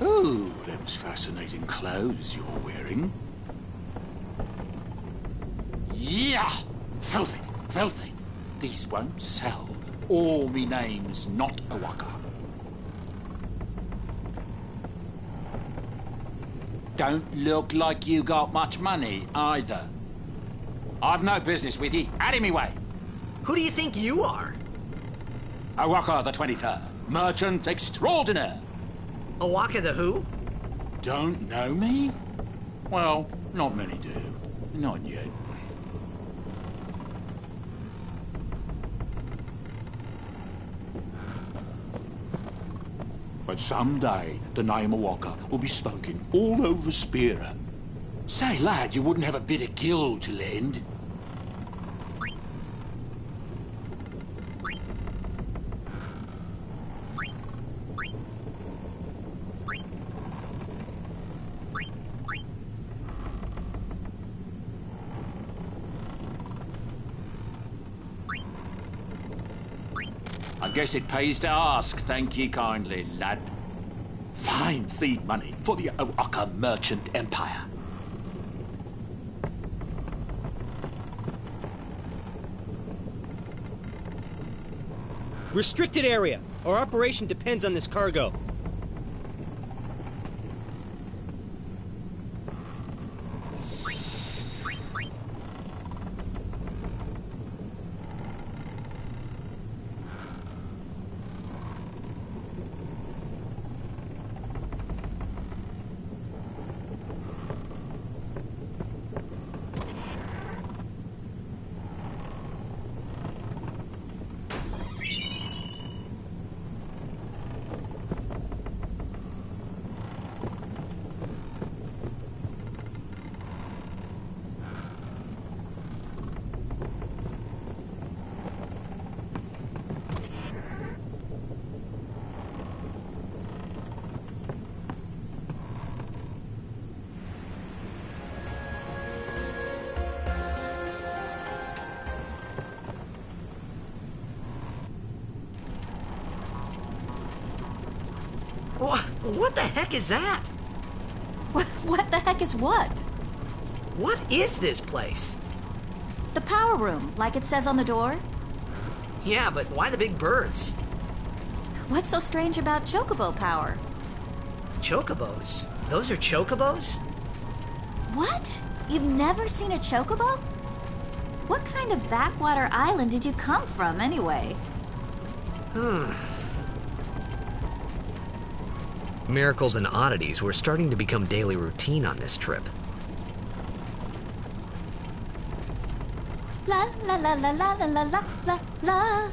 Ooh, them's fascinating clothes you're wearing. Yeah! Filthy, filthy. These won't sell. Or me name's not O'aka. Don't look like you got much money, either. I've no business with you. Out of me way. Who do you think you are? O'aka the 23rd. Merchant extraordinaire. O'aka the who? Don't know me? Well, not many do. Not yet. But someday, the name O'aka will be spoken all over Spira. Say, lad, you wouldn't have a bit of gill to lend? I guess it pays to ask. Thank ye kindly, lad. Fine seed money for the O'aka merchant empire. Restricted area. Our operation depends on this cargo. What the heck is that? What the heck is what? What is this place? The power room, like it says on the door. Yeah, but why the big birds? What's so strange about chocobo power? Chocobos? Those are chocobos? What? You've never seen a chocobo? What kind of backwater island did you come from, anyway? Miracles and oddities were starting to become daily routine on this trip. La la la la la la la la la la.